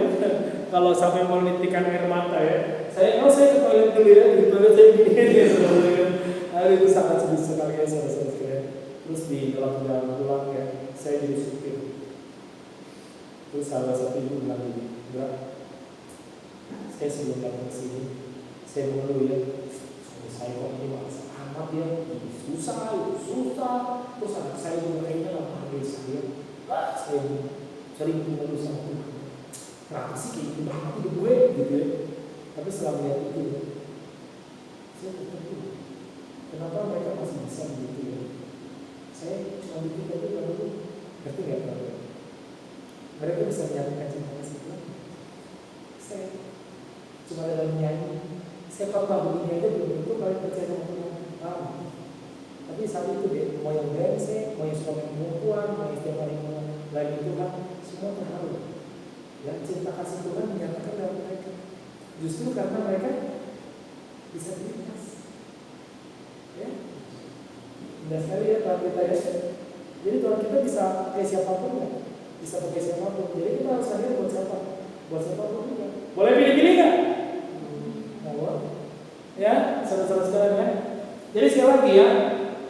Kalau sampai mau nitikan air mata ya. Saya ke toilet dulu ya. Di toilet saya gini ya saudara. Hari itu sangat sedih sekali ya saudara-saudara. Terus di dalam jalan pulang ya, saya jadi supir. Terus salah satu ibu bilang gini, "Bro, saya sebelum datang ke sini, saya mengeluh ya. Saya kok ini mas amat ya, susah. Terus anak saya juga kayaknya nggak panggil saya. Saya sering mengeluh sama Tuhan. Kenapa sih kayak gitu banget hidup gue gitu ya? Tapi setelah melihat itu, saya tertentu. Kenapa mereka masih bisa begitu ya? Saya cuma bikin tapi lalu ngerti nggak kalau mereka bisa menyatakan cinta kasih Tuhan. Saya cuma dalam nyanyi. Saya kalau begini aja belum tentu kalian percaya sama Tuhan. Tapi saat itu deh, mau yang brengsek, mau yang suka perempuan, mau yang Selain itu kan semua terharu. Ya, cinta kasih Tuhan dinyatakan dalam mereka. Justru karena mereka bisa bebas. Ya, indah sekali ya Tuhan kita ya. Jadi Tuhan kita bisa pakai siapapun ya, bisa pakai siapapun. Jadi kita harus hadir buat siapa? Buat siapapun juga. Boleh pilih-pilih nggak? Mau? Ya, saudara-saudara sekalian ya. Jadi sekali lagi ya,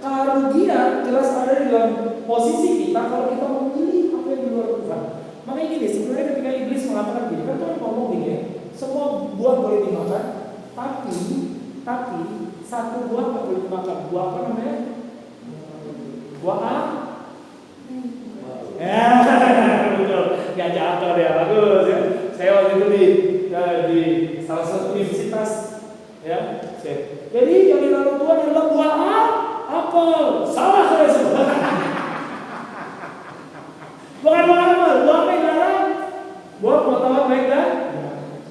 kerugian jelas ada di dalam posisi kita kalau kita memilih apa yang di luar Tuhan. Makanya gini, sebenarnya ketika iblis mengatakan gini, kan Tuhan ngomong gini ya, semua buah boleh dimakan, tapi satu buah nggak boleh dimakan. Buah apa namanya? Buah A? Ya, betul. Nggak jatuh deh, bagus ya. Saya waktu itu di salah satu universitas, ya. Jadi yang dilarang Tuhan adalah buah A, apel. Salah saya semua. Bukan buah apel, buah apa yang dilarang? Buah pengetahuan baik dan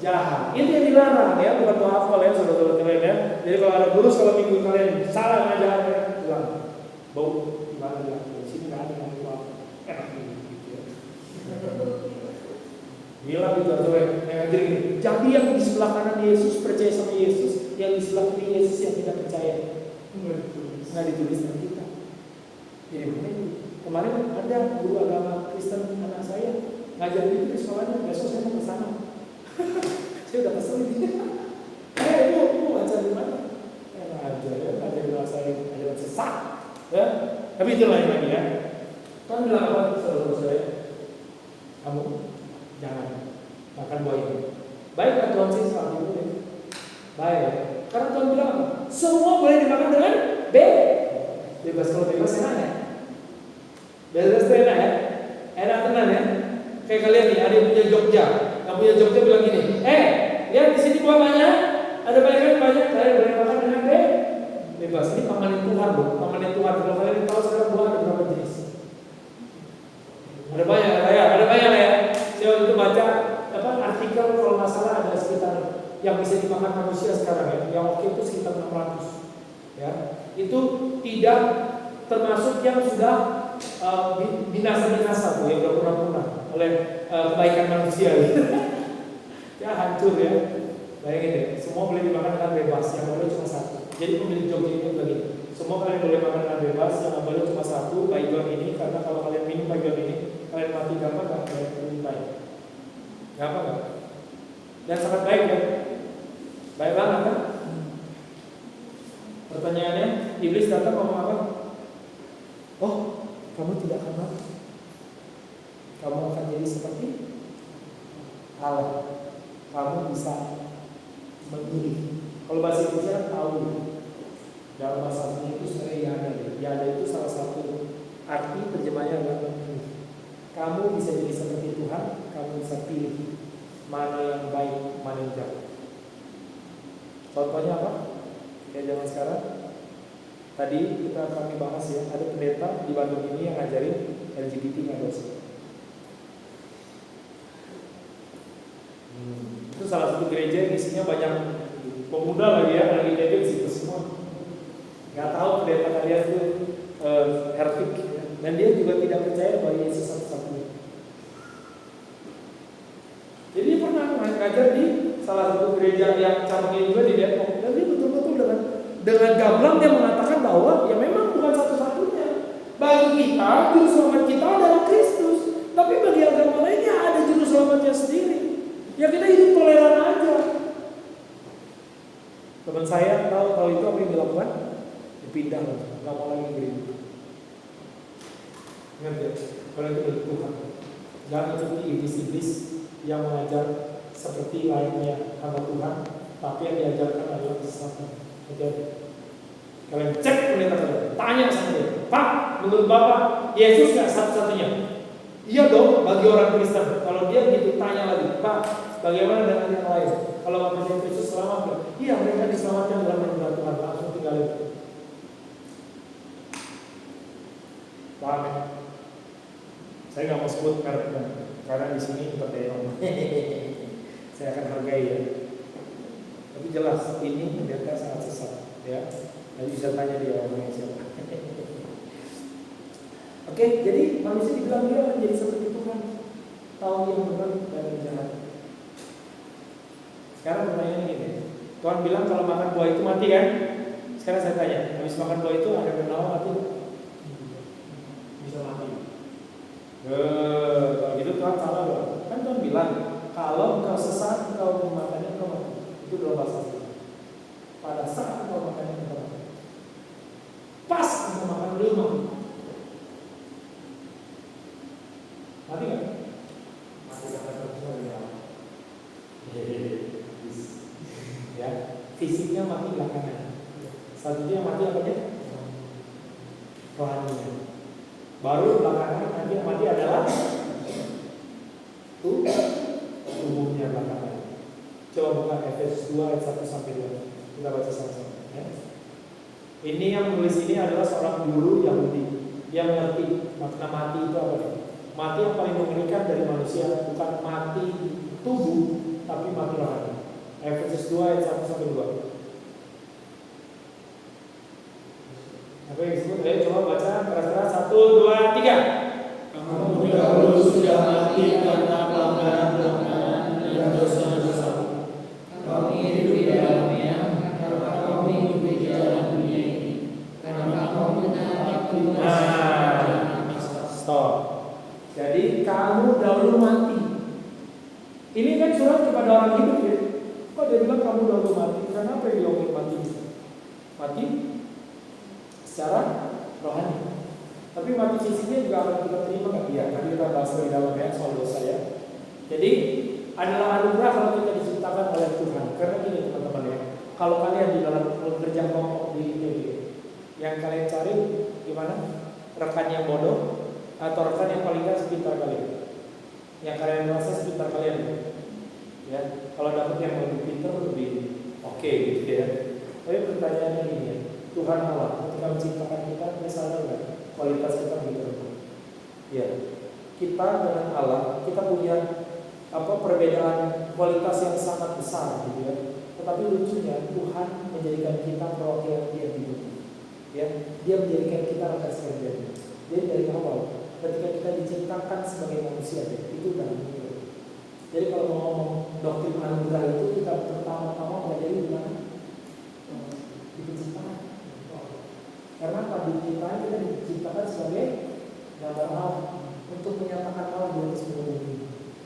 jahat. Itu yang dilarang ya, bukan buah apel ya, saudara-saudara kalian ya. Jadi kalau ada guru kalau minggu kalian salah ngajarnya, bilang, bau gimana ya? Di sini nggak ada yang buah enak gitu ya. Bilang gitu atau yang ngajar gini. Jadi yang di sebelah kanan Yesus percaya sama Yesus, yang di sebelah kiri Yesus yang tidak percaya. Nggak ditulis sama kita. Jadi begini. Kemarin ada guru agama Kristen anak saya ngajar itu di sekolahnya, besok saya mau ke sana. Saya udah kesel ini. Ibu ngajar di mana? Ngajar ya, ngajar di saya ngajar sesat. Ya, tapi itu lain lagi ya. Kan bilang apa saudara saya? Kamu jangan makan buah ini. Baik kan Tuhan sih saat itu ya. Baik. Karena Tuhan bilang apa? Semua boleh dimakan dengan bebas. Kalau bebas enak ya. Bebas itu enak ya. Enak tenang ya. Kayak kalian nih, ada yang punya Jogja. Yang punya Jogja bilang gini, lihat di sini buah banyak. Ada banyak. Kalian boleh makan dengan bebas. Ini pamanin Tuhan loh. Pamanin Tuhan. Kalau kalian tahu sekarang buah ada berapa jenis? Ada banyak ya. Saya waktu itu baca artikel kalau nggak salah ada sekitar yang bisa dimakan manusia sekarang ya. Yang oke itu sekitar 600. Ya, itu tidak termasuk yang sudah binasa tuh yang udah punah oleh kebaikan manusia. Ya hancur ya. Bayangin deh, semua boleh dimakan dengan bebas, yang boleh cuma satu. Jadi pemilik Jogja itu lagi, semua kalian boleh makan dengan bebas, yang boleh cuma satu, baygon ini, karena kalau kalian minum baygon ini, kalian mati gampang nggak? Kalian lebih baik. Gampang nggak? Dan sangat baik ya. Baik banget kan? Pertanyaannya, iblis datang ngomong apa? Oh, kamu tidak akan mati. Kamu akan jadi seperti Allah. Kamu bisa memilih. Kalau bahasa Indonesia tahu. Dalam bahasa Indonesia itu sebenarnya yada. Yada itu salah satu arti terjemahnya adalah memilih. Kamu bisa jadi seperti Tuhan. Kamu bisa pilih mana yang baik, mana yang jahat. Contohnya apa? Kayak zaman sekarang. Tadi kami bahas ya, ada pendeta di Bandung ini yang ngajarin LGBT nggak dosa. Itu salah satu gereja yang isinya banyak pemuda lagi ya, lagi jadi di situ semua. Nggak tahu pendeta kalian itu hertik, dan dia juga tidak percaya bahwa Yesus satu-satunya. Jadi dia pernah ngajar di salah satu gereja yang cabangnya juga di Depok, dan dia betul-betul dengan gamblang dia mengatakan bahwa ya memang bukan satu-satunya. Bagi kita, juru selamat kita adalah Kristus. Tapi bagi agama lainnya ada juru selamatnya sendiri. Ya kita hidup toleran aja. Teman saya tahu itu apa yang dilakukan? Dipindah, nggak mau lagi gereja. Ingat ya, kalau itu dari Tuhan. Jangan ikuti iblis-iblis yang mengajar seperti lainnya hamba Tuhan, tapi yang diajarkan adalah kesesatan. Kalian cek pendeta kalian, tanya sama dia, Pak, menurut Bapak Yesus nggak satu-satunya? Iya dong, bagi orang Kristen. Kalau dia gitu tanya lagi, Pak, bagaimana dengan yang lain? Kalau nggak percaya Kristus selamat nggak? Iya, mereka diselamatkan dalam anugerah Tuhan, langsung tinggalin. Paham ya? Saya nggak mau sebut mereknya, karena di sini seperti orang. Saya akan hargai ya. Tapi jelas ini pendeta sangat sesat, ya. Nanti bisa tanya dia orangnya siapa. Oke, jadi manusia dibilang dia akan jadi seperti Tuhan, tahu yang benar dan yang jahat. Sekarang pertanyaannya gini, Tuhan bilang kalau makan buah itu mati kan? Sekarang saya tanya, habis makan buah itu ada bernawa mati? Bisa mati. Kalau gitu Tuhan salah loh. Kan Tuhan bilang kalau engkau sesat engkau memakannya engkau mati. Itu dalam bahasa asli. Pada saat engkau makannya engkau mati. Pas engkau makan belum mati. Mati kan? Mati karena terus ya. Ya, fisiknya mati belakangan. Selanjutnya mati apa dia? Rohaninya. Baru belakangan nanti yang mati adalah tubuhnya belakangan. Coba buka Efesus 2 ayat 1 sampai 2. Kita baca sama-sama. Ya. Ini yang menulis ini adalah seorang guru Yahudi yang mengerti makna mati itu apa? Mati yang paling mengerikan dari manusia bukan mati tubuh, tapi mati rohani. Efesus 2 ayat 1 sampai 2. Apa yang disebut? Ayo coba baca keras-keras 1, 2, 3. Kamu dahulu sudah mati karena pelanggaran-pelanggaran dan dosa-dosa. Kamu hidup di dalamnya karena kamu hidup di dalam dunia ini. Karena kamu menaati Tuhan. Stop. Jadi kamu dahulu mati. Ini kan surat kepada orang hidup ya. Kok dia bilang kamu dahulu mati? Kenapa dia bilang mati? Mati secara rohani. Tapi mati fisiknya juga akan kita terima nggak? Iya, nanti kita bahas lebih dalam ya soal dosa ya. Jadi adalah anugerah kalau kita diciptakan oleh Tuhan. Karena gini teman-teman ya, kalau kalian di dalam kerja kelompok di yang kalian cari gimana? Rekan yang bodoh atau rekan yang paling nggak sepintar kalian? Yang kalian merasa sepintar kalian? Ya, kalau dapat yang lebih pintar lebih oke gitu ya. Tapi pertanyaannya ini ya, Tuhan Allah ketika menciptakan kita, dia sadar nggak kualitas kita begitu? Ya, kita dengan Allah kita punya perbedaan kualitas yang sangat besar gitu ya. Tetapi lucunya Tuhan menjadikan kita perwakilan Dia di bumi. Ya, Dia menjadikan kita rekan sekerjanya. Jadi dari awal ketika kita diciptakan sebagai manusia itu udah begitu. Jadi kalau mau ngomong doktrin anugerah itu kita pertama-tama pelajari di mana? Di penciptaan. Karena pada penciptaan kita diciptakan sebagai gambar Allah untuk menyatakan Allah di atas bumi.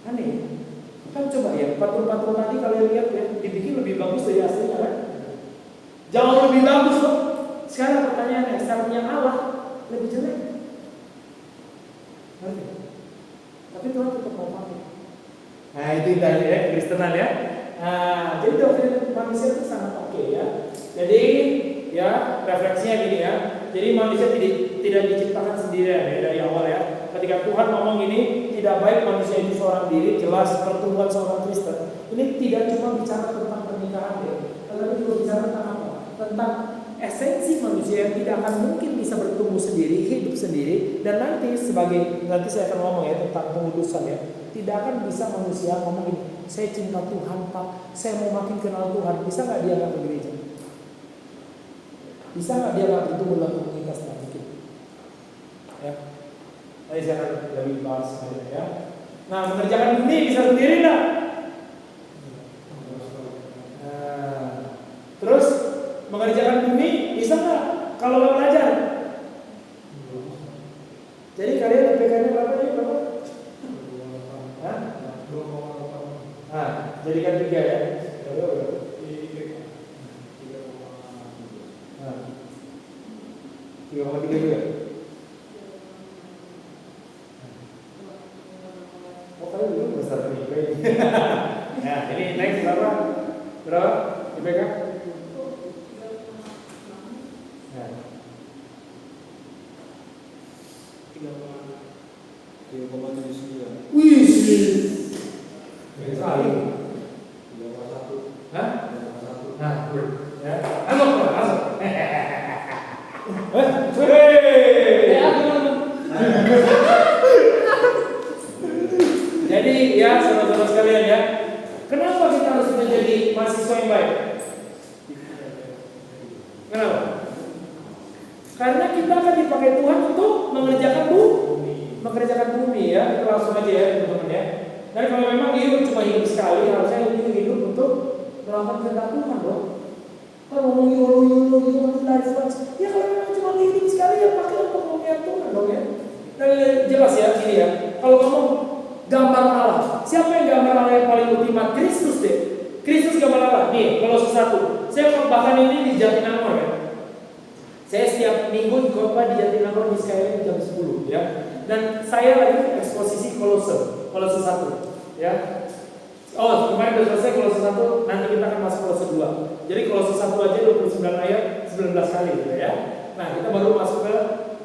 Aneh. Kan coba ya, patung-patung tadi kalian lihat ya, dibikin lebih bagus dari aslinya kan? Jauh lebih bagus loh. Sekarang pertanyaannya, seharusnya Allah lebih jelek. Tapi Tuhan tetap mau pakai. Nah itu indah ya, Kristenan ya. Nah, jadi doktrin manusia itu sangat oke ya. Jadi ya refleksinya gini ya. Jadi manusia tidak diciptakan sendirian ya dari awal ya. Ketika Tuhan ngomong ini tidak baik manusia itu seorang diri, jelas pertumbuhan seorang Kristen. Ini tidak cuma bicara tentang pernikahan ya, tetapi juga bicara tentang apa? Tentang esensi manusia yang tidak akan mungkin bisa bertumbuh sendiri, hidup sendiri, dan nanti saya akan ngomong ya tentang pengudusan ya. Tidak akan bisa manusia ngomong ini, saya cinta Tuhan Pak, saya mau makin kenal Tuhan. Bisa nggak dia nggak ke gereja? Bisa nggak dia nggak bertumbuh dalam komunitas? Nggak mungkin. Ya. Nanti saya akan lebih bahas ya. Nah, mengerjakan bumi bisa sendiri nggak? Nah, terus mengerjakan bumi bisa nggak kalau nggak belajar? Jadi kalian IPK-nya berapa nih? Berapa? Hah? 2,8. Nah, jadikan 3 ya. Nah, 3,3 juga. Oh, kalian belum besar nih IPK. Nah, ini next berapa? Berapa IPK? Nah, 3,79. wih, sekali. 3,1. Hah? 3,1. Nah, good. Ya, masuk. Jadi ya saudara-saudara sekalian ya, kenapa kita harus menjadi mahasiswa yang baik? Kenapa? Karena kita akan dipakai Tuhan untuk mengerjakan ya, kita langsung aja ya teman-teman ya. Dan kalau memang hidup cuma hidup sekali, harusnya hidup untuk melakukan kehendak Tuhan dong. Kalau ngomong yolo gitu life once, ya kalau memang cuma hidup sekali ya pakai untuk ngomongin Tuhan dong ya. Dan jelas ya ini ya. Kalau ngomong gambar Allah, siapa yang gambar Allah yang paling ultimat? Kristus deh. Kristus gambar Allah. Nih, kalau sesuatu, saya bahkan ini di Jatinangor ya. Saya setiap minggu khotbah di Jatinangor di Skyline jam 10 ya. Dan saya lagi eksposisi Kolose 1 ya. Oh, kemarin udah selesai Kolose 1, nanti kita akan masuk Kolose 2. Jadi Kolose 1 aja 29 ayat 19 kali gitu ya. Nah, kita baru masuk ke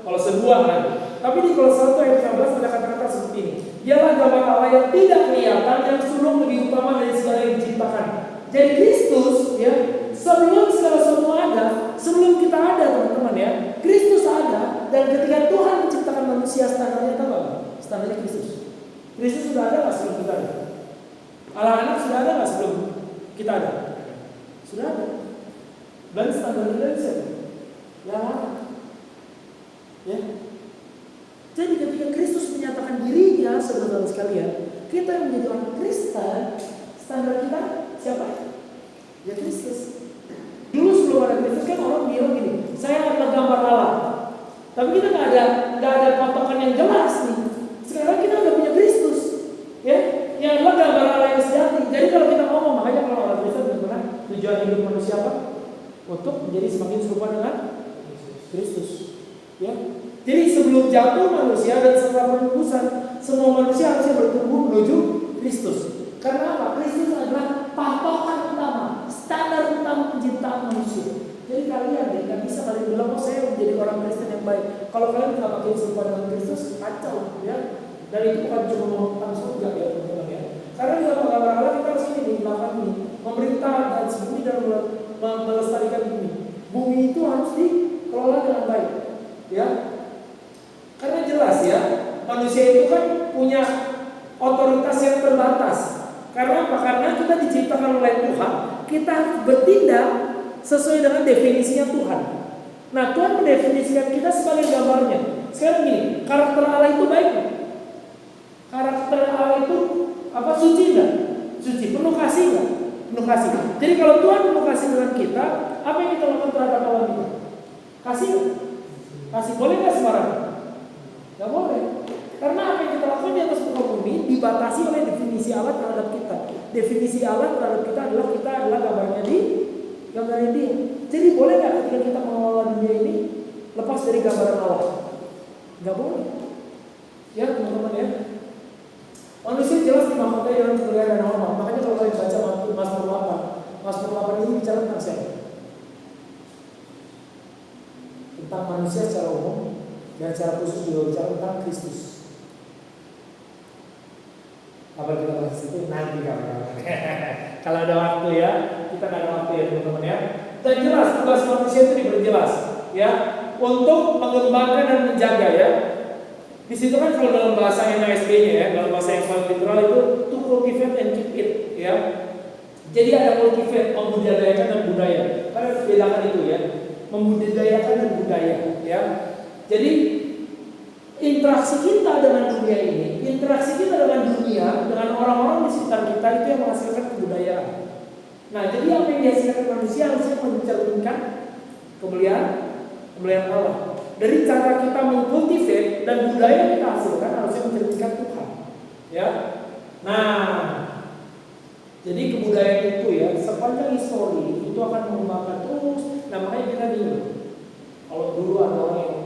Kolose 2 nanti. Tapi di Kolose 1 ayat 15 ada kata-kata seperti ini. Dialah gambar Allah yang tidak kelihatan, yang sulung lebih utama dari segala yang diciptakan. Jadi Kristus ya, sebelum segala sesuatu ada, sebelum kita ada teman-teman ya, Kristus ada. Dan ketika Tuhan menciptakan manusia, standarnya apa? Standarnya Kristus. Kristus sudah ada nggak sebelum kita ada? Allah anak sudah ada nggak sebelum kita ada? Sudah ada. Dan standarnya dari siapa? Ya anak. Ya. Jadi ketika Kristus menyatakan dirinya, saudara-saudara sekalian, kita yang menjadi orang Kristen, standar kita siapa? Ya Kristus. Dulu sebelum ada Kristus kan orang bilang gini, saya adalah gambar Allah. Tapi kita nggak ada patokan yang jelas nih. Sekarang kita udah punya Kristus, ya, yang adalah gambar Allah yang sejati. Jadi kalau kita ngomong, makanya kalau orang Kristen benar tujuan hidup manusia apa? Untuk menjadi semakin serupa dengan Kristus, ya. Jadi sebelum jatuh manusia dan setelah penebusan, semua manusia harusnya bertumbuh menuju Kristus. Karena apa? Kristus adalah patokan utama, standar utama penciptaan manusia. Jadi kalian tidak bisa kalian bilang, oh saya menjadi orang Kristen yang baik. Kalau kalian tidak makin serupa dengan Kristus, kacau, ya. Dan itu bukan cuma mengatakan surga ya teman-teman ya. Karena di dalam gambar Allah kita harus ini di belakang ini, memerintah dan sembunyi dan melestarikan bumi. Bumi itu harus dikelola dengan baik, ya. Karena jelas ya, manusia itu kan punya otoritas yang terbatas. Karena apa? Karena kita diciptakan oleh Tuhan, kita harus bertindak sesuai dengan definisinya Tuhan. Nah, Tuhan mendefinisikan kita sebagai gambarnya. Sekarang gini, karakter Allah itu baik. Karakter Allah itu apa? Suci enggak? Suci, penuh kasih enggak? Penuh kasih. Jadi kalau Tuhan penuh kasih dengan kita, apa yang kita lakukan terhadap Allah itu? Kasih enggak? Kasih. Boleh enggak sembarangan? Gak boleh. Karena apa yang kita lakukan di atas muka bumi dibatasi oleh definisi Allah terhadap kita. Definisi Allah terhadap kita adalah gambarnya dia. Jadi boleh nggak ketika kita mengelola dunia ini lepas dari gambaran Allah? Gak boleh. Ya teman-teman ya. Manusia jelas dimahkotai dalam kemuliaan dan hormat. Makanya kalau kalian baca Mazmur 8 ini bicara tentang siapa? Tentang manusia secara umum. Dan secara khusus juga bicara tentang Kristus. Apa kita bahas itu nanti kawan-kawan. Kalau ada waktu ya, kita nggak ada waktu ya teman-teman ya. Dan jelas tugas manusia itu diberi jelas ya, untuk mengembangkan dan menjaga ya. Di situ kan kalau dalam bahasa NASB-nya ya, dalam bahasa yang paling literal itu to cultivate and keep it ya. Jadi ada cultivate, membudidayakan dan budaya. Karena harus bedakan itu ya, membudidayakan dan budaya ya. Jadi interaksi kita dengan dunia ini, interaksi kita dengan dunia, dengan orang-orang di sekitar kita itu yang menghasilkan kebudayaan. Nah, jadi apa yang dihasilkan manusia harusnya mencerminkan kemuliaan Allah. Dari cara kita mengkultivate dan budaya yang kita hasilkan harusnya mencerminkan Tuhan. Ya. Nah, jadi kebudayaan itu ya sepanjang histori itu akan mengembangkan terus. Nah, makanya kita bingung. Kalau dulu ada orang yang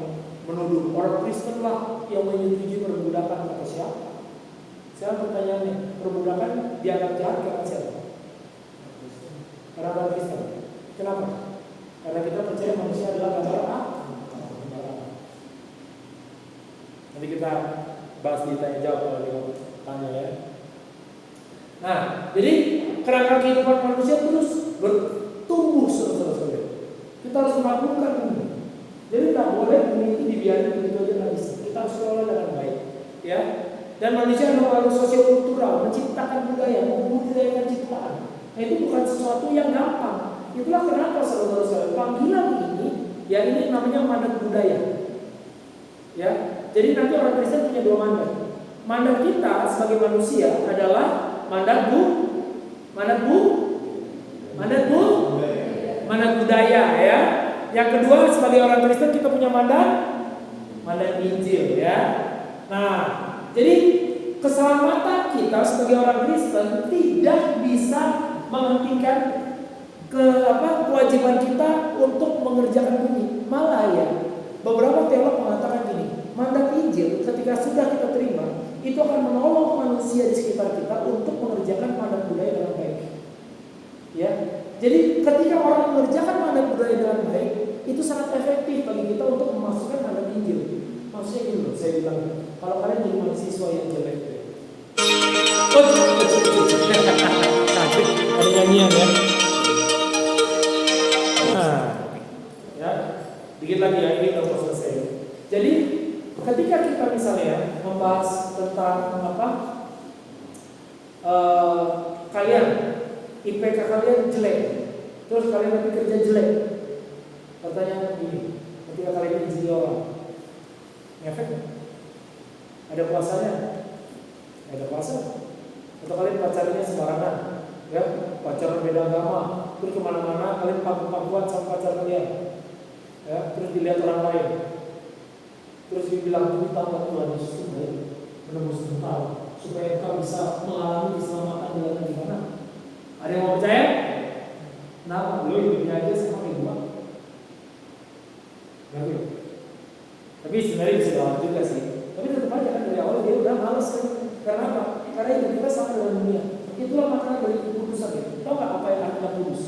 menuduh orang Kristen lah yang menyetujui perbudakan atau siapa? Sekarang pertanyaannya, perbudakan dianggap jahat karena siapa? Karena orang Kristen. Kenapa? Karena kita percaya manusia adalah gambar Allah. Nanti kita bahas di tanya jawab kalau dia tanya ya. Nah, jadi kerangka kehidupan manusia terus bertumbuh saudara-saudara. Kita harus melakukan ini. Jadi tak boleh bumi itu dibiarkan begitu aja nggak bisa. Kita harus kelola dengan baik, ya. Dan manusia adalah makhluk sosial kultural, menciptakan budaya, membudidayakan ciptaan. Nah itu bukan sesuatu yang gampang. Itulah kenapa saudara-saudara panggilan ini, ya ini namanya mandat budaya, ya. Jadi nanti orang Kristen punya dua mandat. mandat kita sebagai manusia adalah mandat budaya ya. Yang kedua, sebagai orang Kristen kita punya mandat Injil ya. Nah, jadi keselamatan kita sebagai orang Kristen tidak bisa menghentikan kewajiban kita untuk mengerjakan ini. Malah ya, beberapa teolog mengatakan gini, mandat Injil ketika sudah kita terima, itu akan menolong manusia di sekitar kita untuk mengerjakan mandat budaya dengan baik. Ya, jadi ketika orang mengerjakan mandat budaya dengan baik, itu sangat efektif bagi kita untuk memasukkan mandat Injil. Maksudnya gini loh, saya bilang, kalau kalian jadi mahasiswa yang jelek, ada nyanyian ya. Nah, ya, dikit lagi ya, ini udah selesai. Jadi ketika kita misalnya membahas tentang kalian IPK kalian jelek, terus kalian nanti kerja jelek, pertanyaan gini, ketika kalian jadi orang, ngefek nggak? Ada puasanya? Ada puasa? Atau kalian pacarnya sembarangan, ya, pacaran beda agama, terus kemana-mana kalian pangku-pangkuan sama pacar kalian, ya, terus dilihat orang lain, terus dibilang tuh tahu nggak Tuhan Yesus itu baik, menembus tahu supaya kau bisa mengalami keselamatan di mana? Ada yang mau percaya? Kenapa? Lo hidupnya aja sama kayak gua. Ngerti? Tapi sebenarnya bisa lawan juga sih. Tapi tetap aja kan dari awal dia udah malas kan. Karena apa? Karena hidup kita sama dengan dunia. Itulah makna dari kekudusan ya. Tahu nggak apa yang artinya kudus?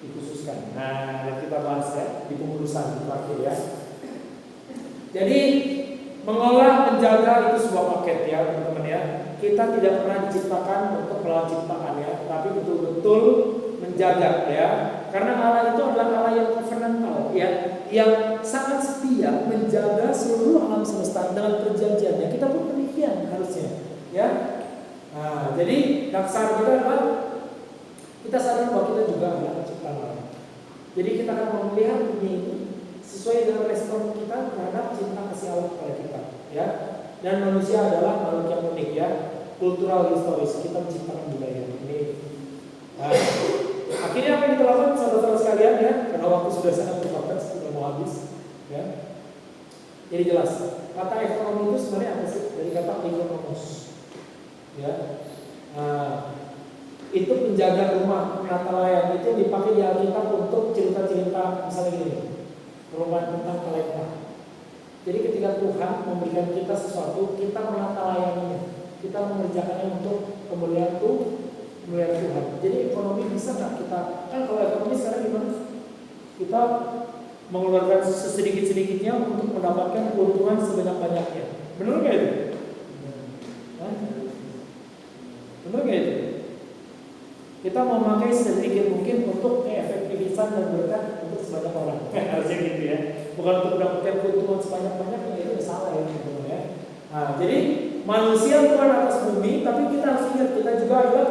Dikhususkan. Nah, dan kita bahas ya di pengudusan terakhir ya. Jadi mengolah, menjaga itu sebuah paket ya teman-teman ya. Kita tidak pernah diciptakan untuk melawan ciptaan ya, tapi betul-betul menjaga ya. Karena Allah itu adalah Allah yang covenantal ya, yang sangat setia menjaga seluruh alam semesta dengan perjanjiannya. Kita pun demikian harusnya ya. Nah, jadi dasar kita adalah kita sadar bahwa kita juga adalah ciptaan Allah. Jadi kita akan melihat dunia ini sesuai dengan respon kita terhadap cinta kasih Allah kepada kita ya. Dan manusia adalah makhluk yang unik ya, kultural historis, kita menciptakan budaya ini. Nah, akhirnya apa yang kita lakukan saudara-saudara sekalian ya, karena waktu sudah sangat terbatas, sudah mau habis ya. Jadi jelas, kata ekonomi itu sebenarnya apa sih? Dari kata ekonomos ya. Nah, itu penjaga rumah, penata layan, itu dipakai di Alkitab untuk cerita-cerita misalnya gini, perubahan tentang talenta. Jadi ketika Tuhan memberikan kita sesuatu, kita menata layaninya, kita mengerjakannya untuk kemuliaan Tuhan. Jadi ekonomi bisa nggak kita? Kan kalau ekonomi sekarang gimana? Kita mengeluarkan sesedikit-sedikitnya untuk mendapatkan keuntungan sebanyak-banyaknya. Benar nggak itu? Benar nggak itu? Kita memakai sedikit mungkin untuk efektivitas dan berkat untuk sebanyak orang. Harusnya gitu ya. Bukan untuk mendapatkan keuntungan sebanyak-banyaknya, itu udah salah ya gitu ya. Nah, jadi manusia bukan atas bumi, tapi kita harus ingat kita juga adalah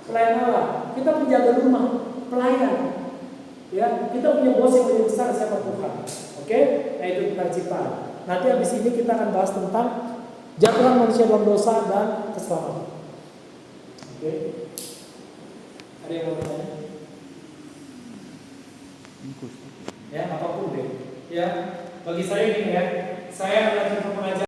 pelayan Allah. Kita penjaga rumah, pelayan. Ya, kita punya bos yang lebih besar siapa Tuhan. Oke? Nah, itu kita ciptaan. Nanti habis ini kita akan bahas tentang jatuhan manusia dalam dosa dan keselamatan. Oke? Ada yang mau bertanya? Ya, apapun deh. Ya, bagi saya gini ya, saya adalah pengajar.